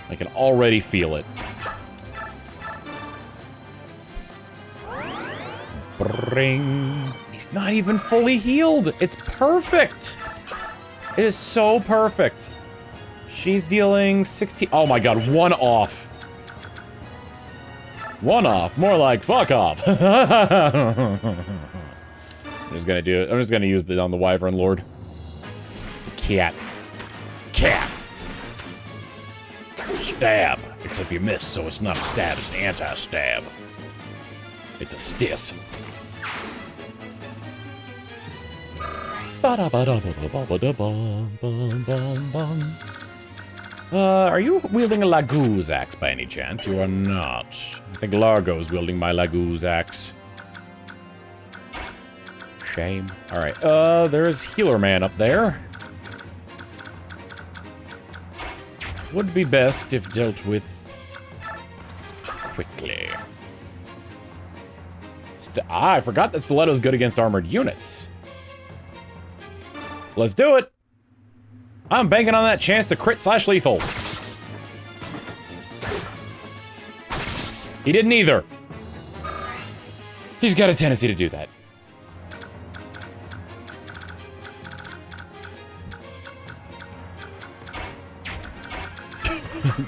I can already feel it. Bring. He's not even fully healed. It's perfect. It is so perfect. She's dealing 16. Oh my god, 1 off. 1 off. More like fuck off. I'm just gonna do it. I'm just gonna use it on the Wyvern Lord. Cat. Cat. Stab. Except you missed, so it's not a stab, it's an anti-stab. It's a stis. Are you wielding a Lagoo's axe by any chance? You are not. I think Largo is wielding my Lagoo's axe. Shame. Alright, there's Healer Man up there. It would be best if dealt with quickly. I forgot that Stiletto's good against armored units. Let's do it! I'm banking on that chance to crit / lethal. He didn't either. He's got a tendency to do that.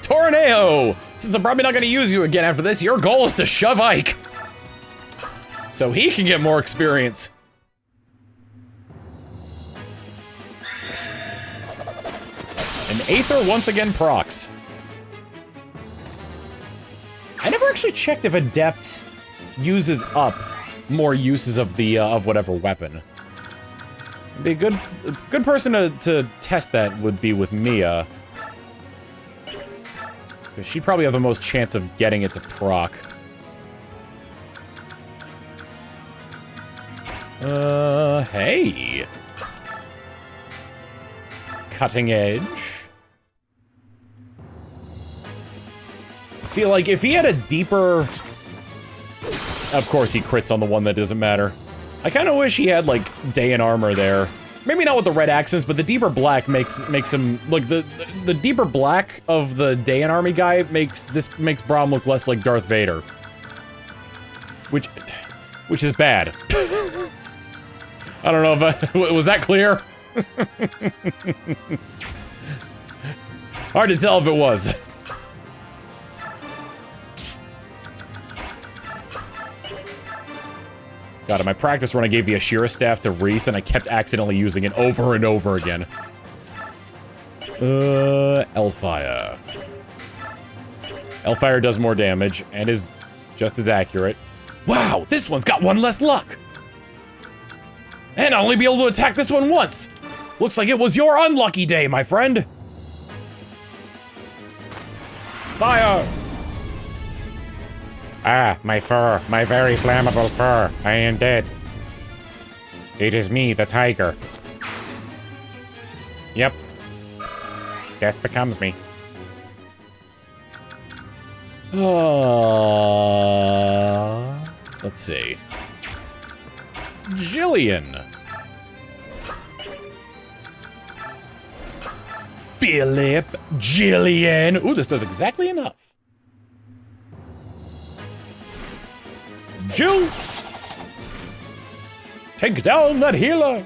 Tornado! Since I'm probably not gonna use you again after this, your goal is to shove Ike. So he can get more experience. And Aether once again procs. I never actually checked if Adept uses up more uses of the of whatever weapon. Be a good person to test that would be with Mia. Because she'd probably have the most chance of getting it to proc. Hey. Cutting edge. See, like, if he had a deeper... Of course he crits on the one that doesn't matter. I kind of wish he had, like, Day in Armor there. Maybe not with the red accents, but the deeper black makes him like the deeper black of the Dayan Army guy makes Braum look less like Darth Vader, which is bad. I don't know if was that clear. Hard to tell if it was. God, in my practice run, I gave the Ashira staff to Reese, and I kept accidentally using it over and over again. Elfire. Elfire does more damage, and is just as accurate. Wow, this one's got one less luck! And I'll only be able to attack this one once! Looks like it was your unlucky day, my friend! Fire! Ah, my fur, my very flammable fur. I am dead. It is me, the tiger. Yep. Death becomes me. Let's see. Jillian. Philip, Jillian. Ooh, this does exactly enough. Jill! Take down that healer!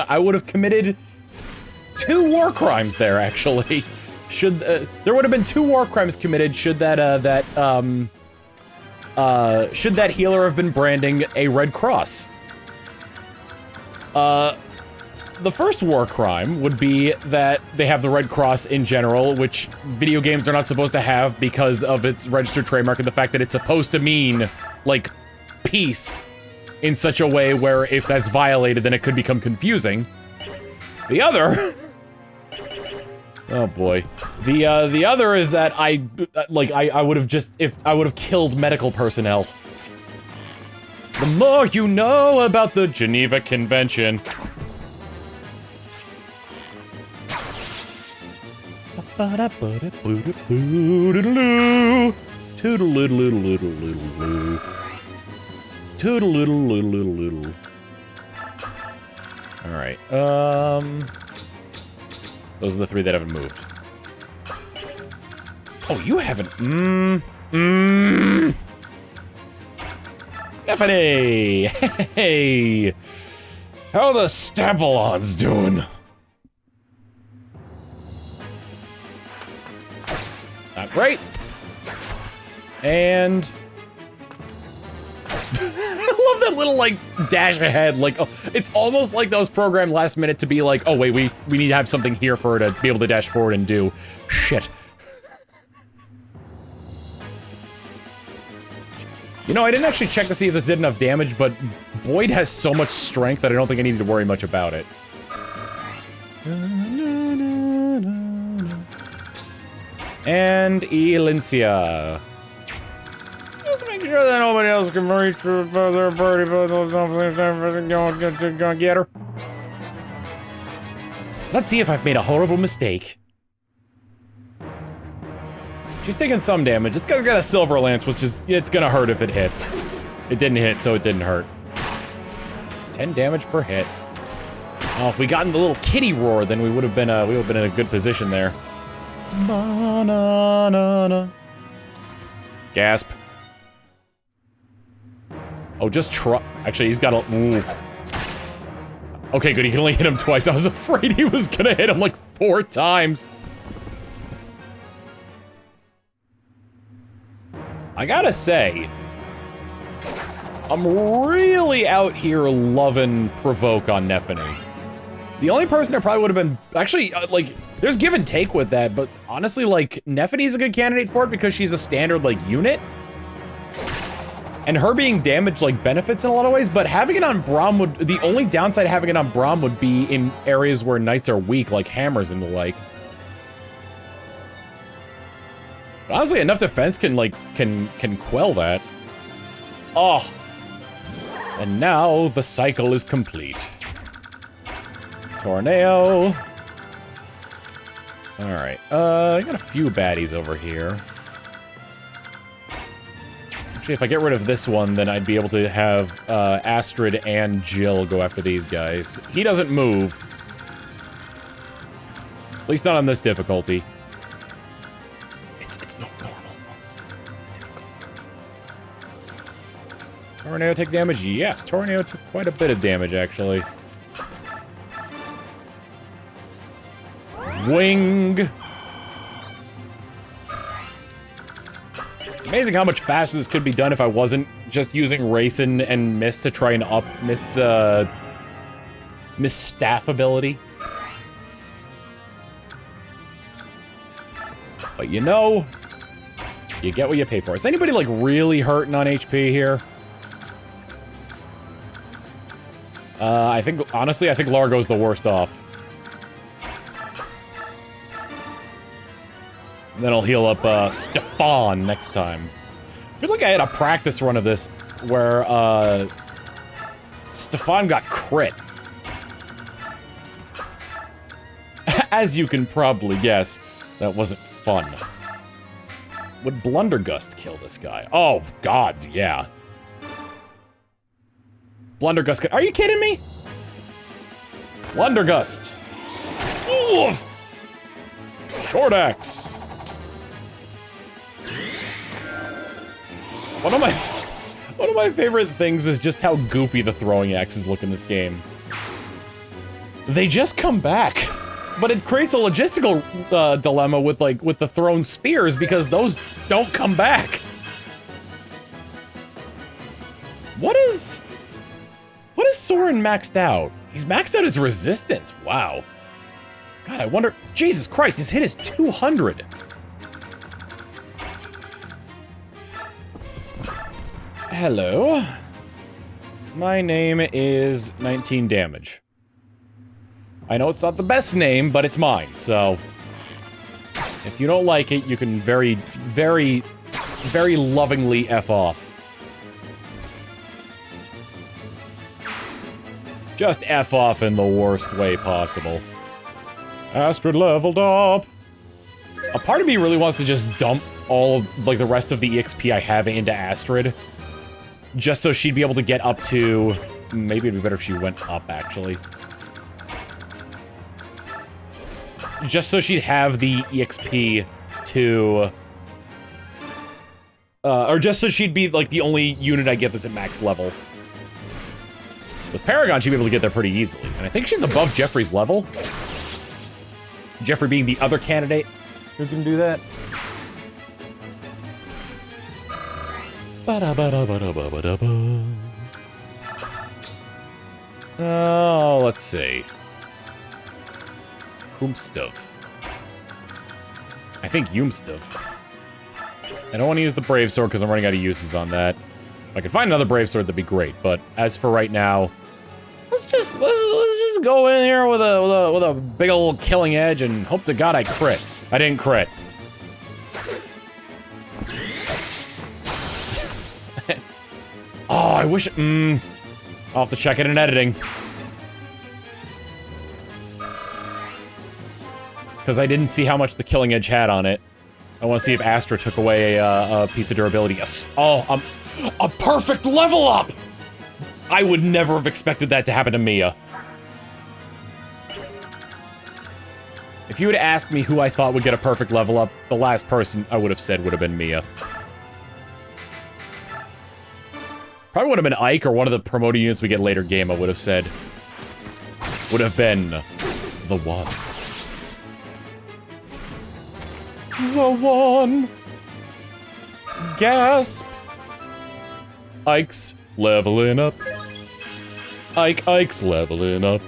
I would have committed 2 war crimes there, actually. Should there would have been 2 war crimes committed should that should that healer have been branding a red cross. The first war crime would be that they have the red cross in general, which video games are not supposed to have because of its registered trademark and the fact that it's supposed to mean, like, peace in such a way where if that's violated, then it could become confusing. The other... oh boy. The other is that I would have just, I would have killed medical personnel. The more you know about the Geneva Convention. Alright, those are the 3 that haven't moved. Oh, you haven't, Stephanie! Hey! How the Stampelons doing? Not great. And... I love that little, like, dash ahead, like, oh, it's almost like that was programmed last minute to be like, oh wait, we need to have something here for her to be able to dash forward and do. Shit. You know, I didn't actually check to see if this did enough damage, but Boyd has so much strength that I don't think I needed to worry much about it. And Elincia. Just make sure that nobody else can reach their birdie, but gonna get her. Let's see if I've made a horrible mistake. She's taking some damage. This guy's got a silver lance, which is, it's gonna hurt if it hits. It didn't hit, so it didn't hurt. 10 damage per hit. Oh, if we got in the little kitty roar, then we would have been in a good position there. Banana. Gasp. Oh, just try. Actually, he's got a. Ooh. Okay, good. He can only hit him twice. I was afraid he was gonna hit him like 4 times. I gotta say, I'm really out here loving Provoke on Nephany. The only person that probably would have been, actually, like, there's give and take with that, but honestly, like, Nephany's a good candidate for it because she's a standard, like, unit. And her being damaged, like, benefits in a lot of ways, but having it on Braum would, the only downside of having it on Braum would be in areas where knights are weak, like hammers and the like. But honestly, enough defense can, like, can quell that. Oh. And now the cycle is complete. Tornado. Alright, I got a few baddies over here. Actually, if I get rid of this one, then I'd be able to have Astrid and Jill go after these guys. He doesn't move. At least not on this difficulty. It's not normal. Tornado take damage? Yes, Tornado took quite a bit of damage, actually. Wing! It's amazing how much faster this could be done if I wasn't just using Racing and Mist to try and up Mist's staff ability. But you know, you get what you pay for. Is anybody, like, really hurting on HP here? Honestly, I think Largo's the worst off. And then I'll heal up, Stefan next time. I feel like I had a practice run of this where, Stefan got crit. As you can probably guess, that wasn't fun. Would Blundergust kill this guy? Oh, gods, yeah. Blundergust could— are you kidding me? Blundergust. Oof! Short axe. One of my favorite things is just how goofy the throwing axes look in this game. They just come back. But it creates a logistical dilemma with the thrown spears because those don't come back. What is Soren maxed out? He's maxed out his resistance. Wow. God, I wonder. Jesus Christ, his hit is 200. Hello. My name is 19 Damage. I know it's not the best name, but it's mine, so if you don't like it, you can very, very, very lovingly F off. Just F off in the worst way possible. Astrid leveled up. A part of me really wants to just dump all, like, the rest of the EXP I have into Astrid. Just so she'd be able to get up to... maybe it'd be better if she went up, actually. Just so she'd have the EXP to... or just so she'd be, like, the only unit I get that's at max level. With Paragon, she'd be able to get there pretty easily. And I think she's above Jeffrey's level. Jeffrey being the other candidate who can do that. Oh, let's see. Humstov. I think Humstov. I don't want to use the Brave Sword because I'm running out of uses on that. If I could find another Brave Sword, that'd be great. But as for right now, let's just go in here with a big old killing edge and hope to God I crit. I didn't crit. Oh, I wish. I'll have to check it in editing. Because I didn't see how much the killing edge had on it. I want to see if Astra took away a piece of durability. Yes. Oh, a perfect level up! I would never have expected that to happen to Mia. If you had asked me who I thought would get a perfect level up, the last person I would have said would have been Mia. Probably would have been Ike or one of the promoted units we get later game, I would have said. Would have been the one. The one. Gasp. Ike's leveling up. Ike's leveling up.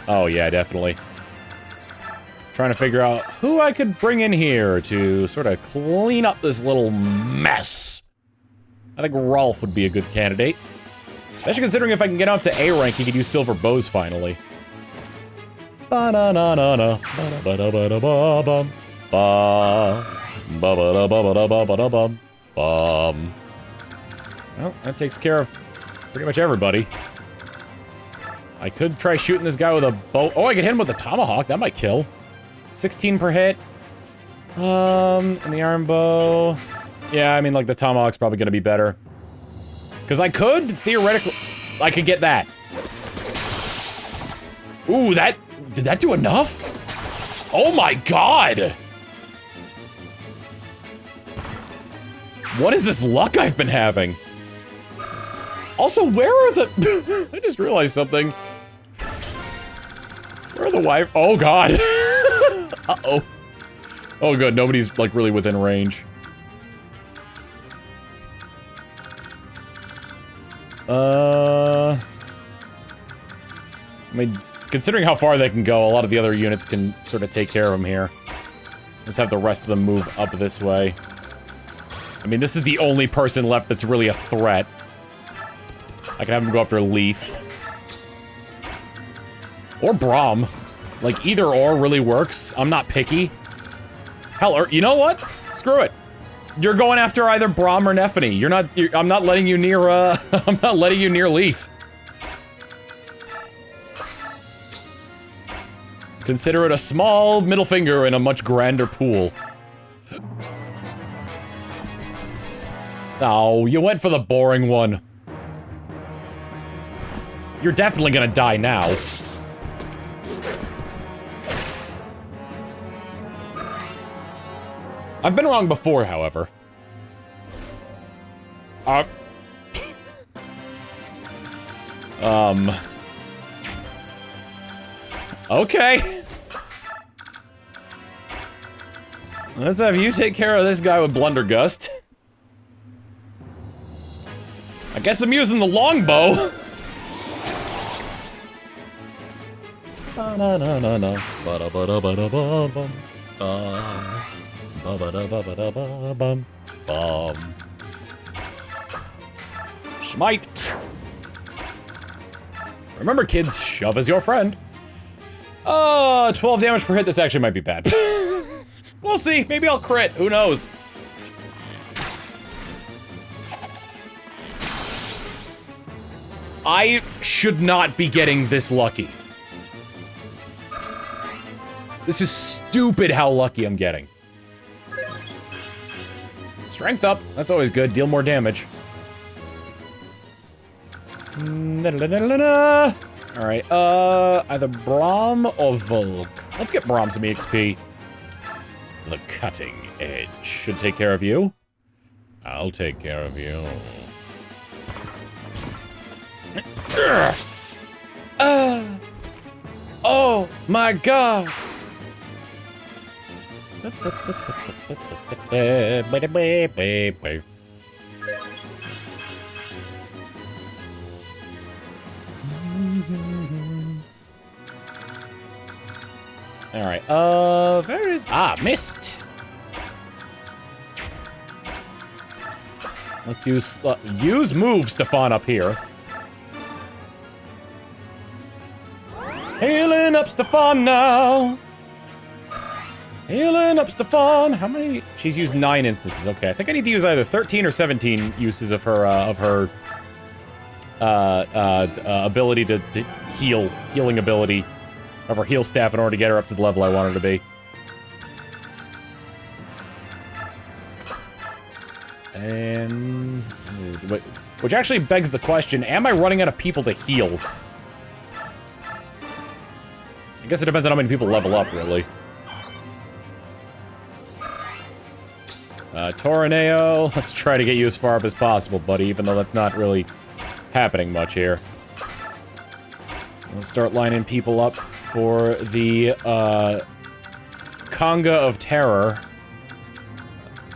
Oh yeah, definitely. Trying to figure out who I could bring in here to sort of clean up this little mess. I think Rolf would be a good candidate. Especially considering if I can get up to A rank, he could use silver bows finally. Ba-na-na-na-na. Ba-da-ba-da-ba-da-ba-bum. Ba-ba-da-ba-da-ba-da-ba-bum. Bum. Well, that takes care of pretty much everybody. I could try shooting this guy with a bow. Oh, I could hit him with a tomahawk. That might kill. 16 per hit. And the arm bow. Yeah, I mean, like, the tomahawk's probably gonna be better. Because I could, theoretically, I could get that. Ooh, did that do enough? Oh my god! What is this luck I've been having? Also, where are the... I just realized something. Where are the wife? Oh god. Uh-oh. Oh good, nobody's, like, really within range. I mean, considering how far they can go, a lot of the other units can sort of take care of them here. Let's have the rest of them move up this way. I mean, this is the only person left that's really a threat. I can have him go after Leith. Or Braum. Like, either or really works. I'm not picky. Hell, or, you know what? Screw it. You're going after either Braum or Nephany. I'm not letting you near, I'm not letting you near Leith. Consider it a small middle finger in a much grander pool. Oh, you went for the boring one. You're definitely gonna die now. I've been wrong before, however. Okay. Let's have you take care of this guy with Blundergust. I guess I'm using the longbow. Smite. Remember, kids, shove is your friend. 12 damage per hit. This actually might be bad. We'll see. Maybe I'll crit. Who knows? I should not be getting this lucky. This is stupid how lucky I'm getting. Strength up. That's always good. Deal more damage. Alright, either Braum or Volk. Let's get Braum some EXP. The cutting edge should take care of you. I'll take care of you. Oh my god! Alright, where is... Ah, missed! Let's use move Stefan up here. Healing up Stefan now! Healing up Stefan! How many? She's used 9 instances, okay. I think I need to use either 13 or 17 uses of her, ability to healing ability. Of her heal staff in order to get her up to the level I want her to be. And... which actually begs the question, am I running out of people to heal? I guess it depends on how many people level up, really. Torineo, let's try to get you as far up as possible, buddy, even though that's not really happening much here. Let's start lining people up for the, Conga of Terror.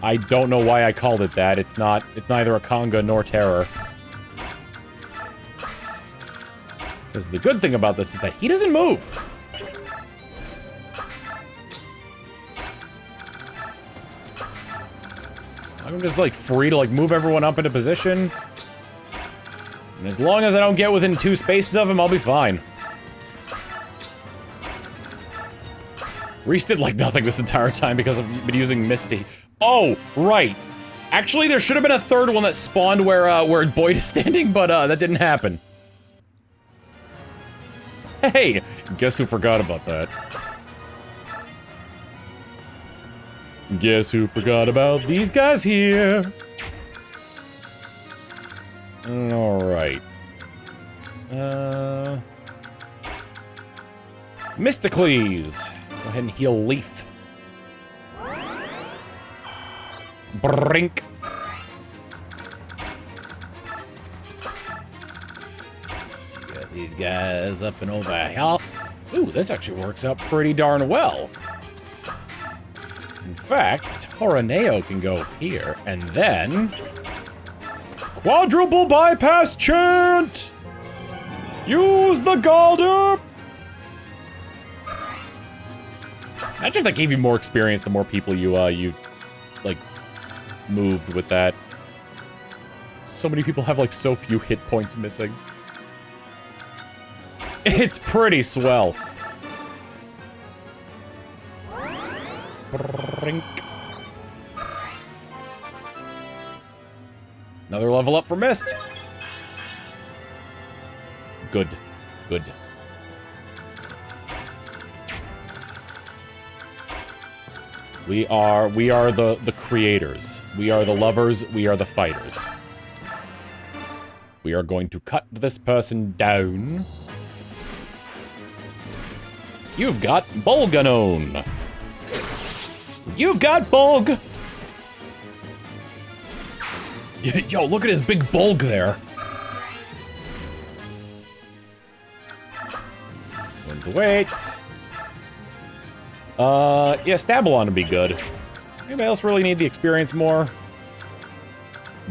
I don't know why I called it that. It's neither a Conga nor Terror. Because the good thing about this is that he doesn't move. I'm just, like, free to, like, move everyone up into position. And as long as I don't get within 2 spaces of him, I'll be fine. Reese did, like, nothing this entire time because I've been using Misty. Oh, right. Actually, there should have been a third one that spawned where Boyd is standing, but, that didn't happen. Hey! Guess who forgot about that? Guess who forgot about these guys here? Alright. Mysticles! Go ahead and heal Leaf. Brink! Get these guys up and over here. Ooh, this actually works out pretty darn well. In fact, Toraneo can go here, and then... Quadruple bypass chant! Use the Galder! Imagine if that gave you more experience the more people you like, moved with that. So many people have, like, so few hit points missing. It's pretty swell. Brink. Another level up for Mist. Good. Good. We are the creators. We are the lovers. We are the fighters. We are going to cut this person down. You've got Bolganon. You've got Bulg. Yo, look at his big bulg there. And wait. Yeah, Stabalon would be good. Anybody else really need the experience more?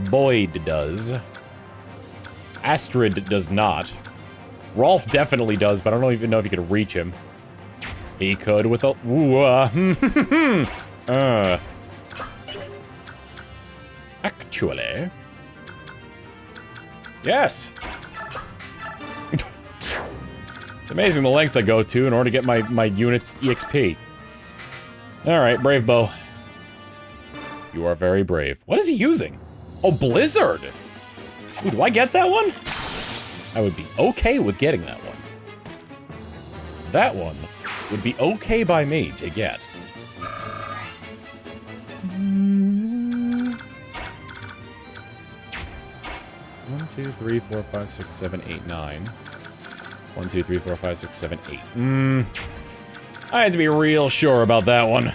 Boyd does. Astrid does not. Rolf definitely does, but I don't even know if you could reach him. He could with a... Ooh, Actually... Yes! It's amazing the lengths I go to in order to get my unit's EXP. Alright, Brave Bow. You are very brave. What is he using? Oh, Blizzard! Ooh, do I get that one? I would be okay with getting that one. That one would be okay by me to get. 1, 2, 3, 4, 5, 6, 7, 8, 9. 1, 2, 3, 4, 5, 6, 7, 8. I had to be real sure about that one.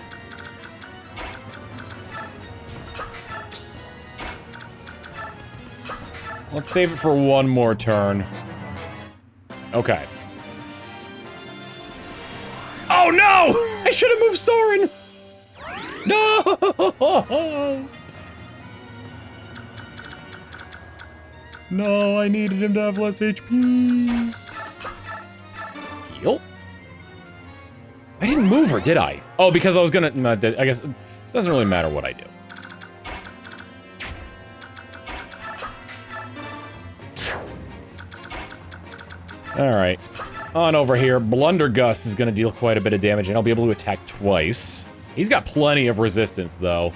Let's save it for one more turn. Okay. Oh no! I should have moved Soren! No! No, I needed him to have less HP. Heal? I didn't move her, did I? Oh, because I was gonna... No, I guess it doesn't really matter what I do. Alright. On over here. Blundergust is gonna deal quite a bit of damage, and I'll be able to attack twice. He's got plenty of resistance, though.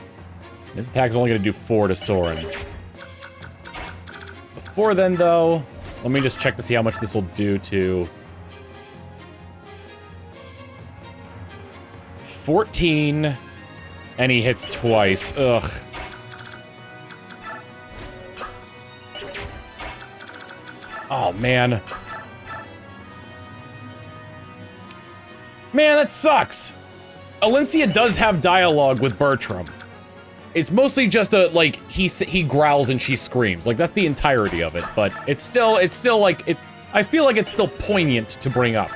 His attack's only gonna do 4 to Soren. Before then, though, let me just check to see how much this will do to... 14, and he hits twice. Ugh. Oh, man. Man, that sucks! Elincia does have dialogue with Bertram. It's mostly just a, like, he growls and she screams. Like, that's the entirety of it, but it's still, like, I feel like it's still poignant to bring up.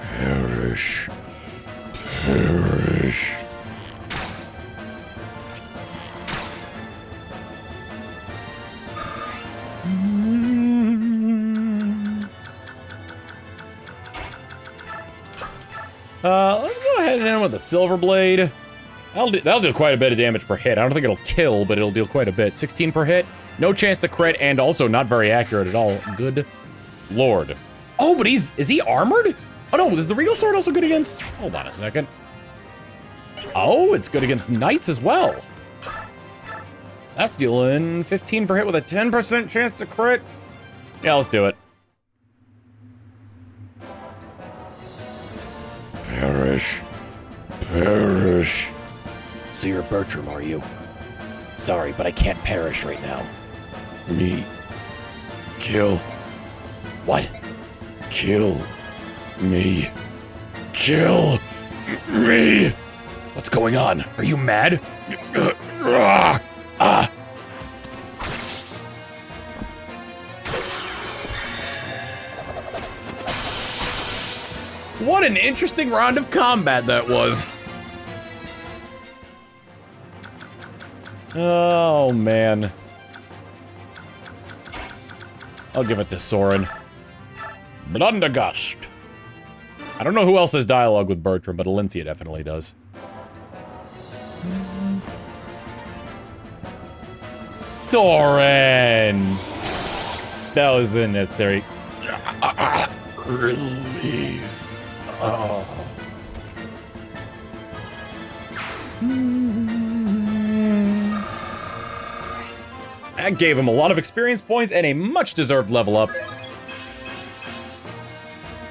Perish. Perish. Let's go ahead and end with a Silver Blade. That'll do quite a bit of damage per hit. I don't think it'll kill, but it'll deal quite a bit. 16 per hit, no chance to crit, and also not very accurate at all. Good lord. Oh, but is he armored? Oh no, is the Regal Sword also good against... Hold on a second. Oh, it's good against Knights as well. So that's dealing 15 per hit with a 10% chance to crit. Yeah, let's do it. Perish. Perish. So you're Bertram, are you? Sorry, but I can't perish right now. Me. Kill. What? Kill. Me. Kill. Me. What's going on? Are you mad? What an interesting round of combat that was. Oh, man. I'll give it to Soren. Blundergust. I don't know who else has dialogue with Bertram, but Elincia definitely does. Soren! That was unnecessary. Release. Oh. That gave him a lot of experience points and a much-deserved level up.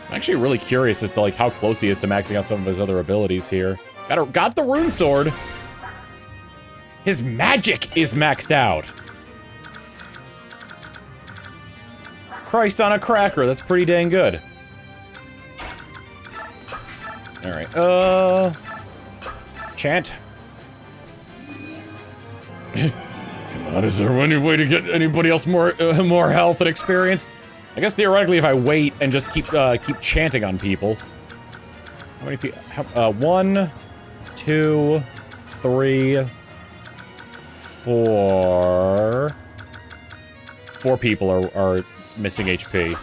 I'm actually really curious as to like how close he is to maxing out some of his other abilities here. Got the rune sword. His magic is maxed out. Christ on a cracker, that's pretty dang good. Alright, chant. Come on, is there any way to get anybody else more Health and experience? I guess theoretically if I wait and just keep chanting on people. How many people? 1, 2, 3, 4. 4 people are missing HP.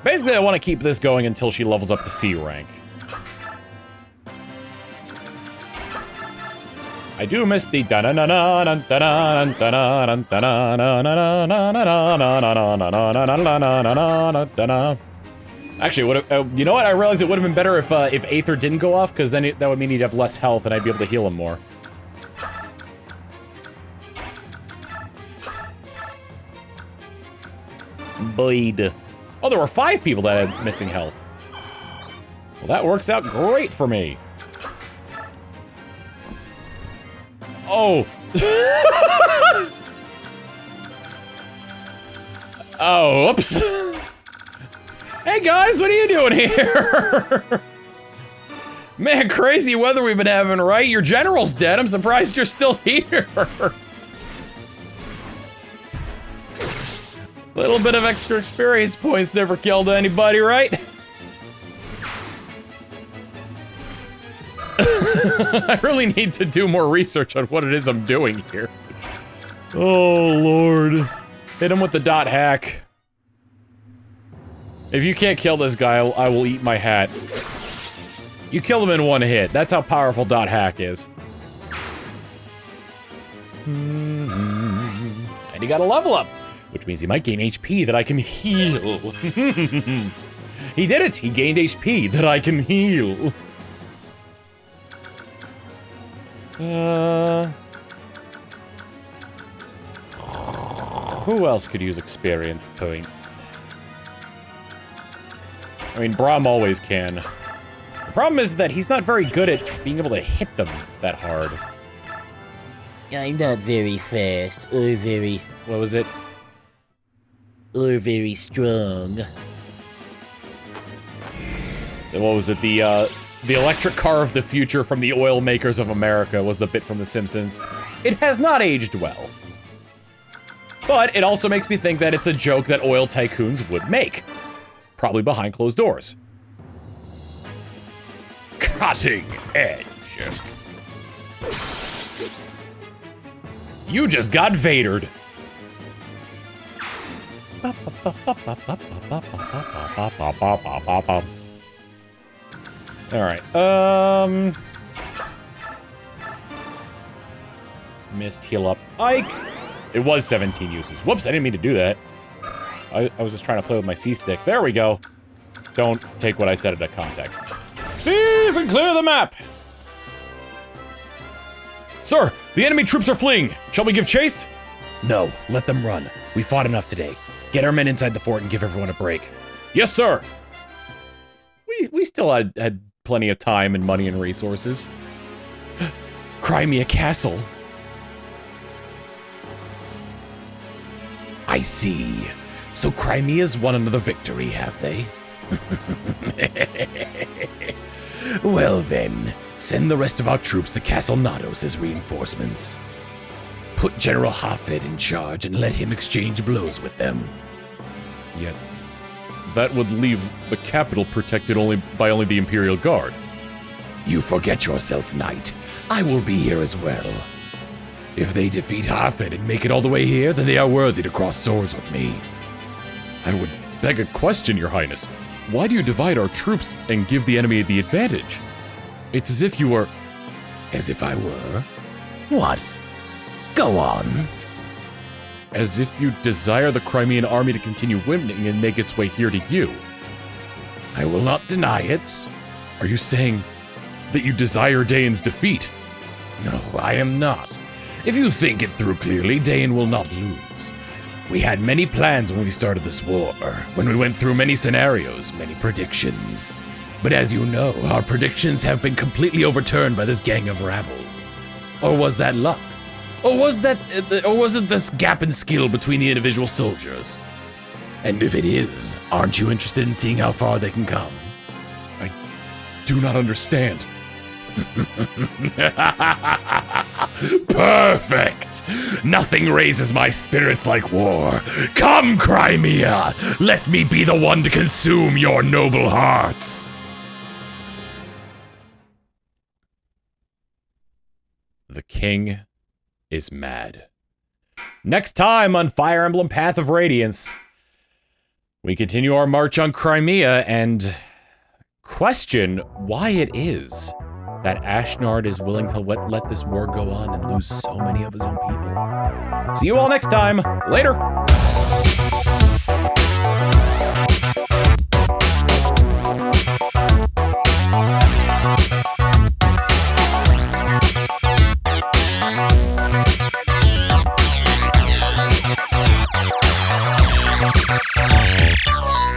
Basically, I want to keep this going until she levels up to C rank. I do miss the Actually, you know what? I realized it would have been better if Aether didn't go off, because then that would mean he'd have less health and I'd be able to heal him more. Bleed. Oh, there were 5 people that had missing health. Well, that works out great for me. Oh. Oh, oops. Hey guys, what are you doing here? Man, crazy weather we've been having, right? Your general's dead. I'm surprised you're still here. Little bit of extra experience points never killed anybody, right? I really need to do more research on what it is I'm doing here. Oh, Lord. Hit him with the dot hack. If you can't kill this guy, I will eat my hat. You kill him in 1 hit. That's how powerful dot hack is. And he got a level up, which means he might gain HP that I can heal. He did it! He gained HP that I can heal. Who else could use experience points? I mean, Braum always can. The problem is that he's not very good at being able to hit them that hard. I'm not very fast, or very... What was it? Or very strong. What was it? The electric car of the future from the oil makers of America was the bit from The Simpsons. It has not aged well. But it also makes me think that it's a joke that oil tycoons would make. Probably behind closed doors. Cutting edge. You just got Vadered. Alright, missed heal up Ike. It was 17 uses. Whoops, I didn't mean to do that. I was just trying to play with my C-stick. There we go. Don't take what I said into context. Seize and clear the map! Sir, the enemy troops are fleeing. Shall we give chase? No, let them run. We fought enough today. Get our men inside the fort and give everyone a break. Yes, sir. We still had plenty of time and money and resources. Crimea Castle. I see. So Crimea's won another victory, have they? Well then, send the rest of our troops to Castle Nados as reinforcements. Put General Hafed in charge and let him exchange blows with them. Yet, that would leave the capital protected only by the Imperial Guard. You forget yourself, Knight. I will be here as well. If they defeat Hafed and make it all the way here, then they are worthy to cross swords with me. I would beg a question, Your Highness. Why do you divide our troops and give the enemy the advantage? It's as if you were... As if I were? What? Go on. As if you desire the Crimean Army to continue winning and make its way here to you. I will not deny it. Are you saying that you desire Dayan's defeat? No, I am not. If you think it through clearly, Dayan will not lose. We had many plans when we started this war, when we went through many scenarios, many predictions. But as you know, our predictions have been completely overturned by this gang of rabble. Or was that luck? Or was it this gap in skill between the individual soldiers? And if it is, aren't you interested in seeing how far they can come? I do not understand. Perfect! Nothing raises my spirits like war. Come, Crimea! Let me be the one to consume your noble hearts! The king is mad. Next time on Fire Emblem Path of Radiance, we continue our march on Crimea and question why it is that Ashnard is willing to let this war go on and lose so many of his own people. See you all next time. Later.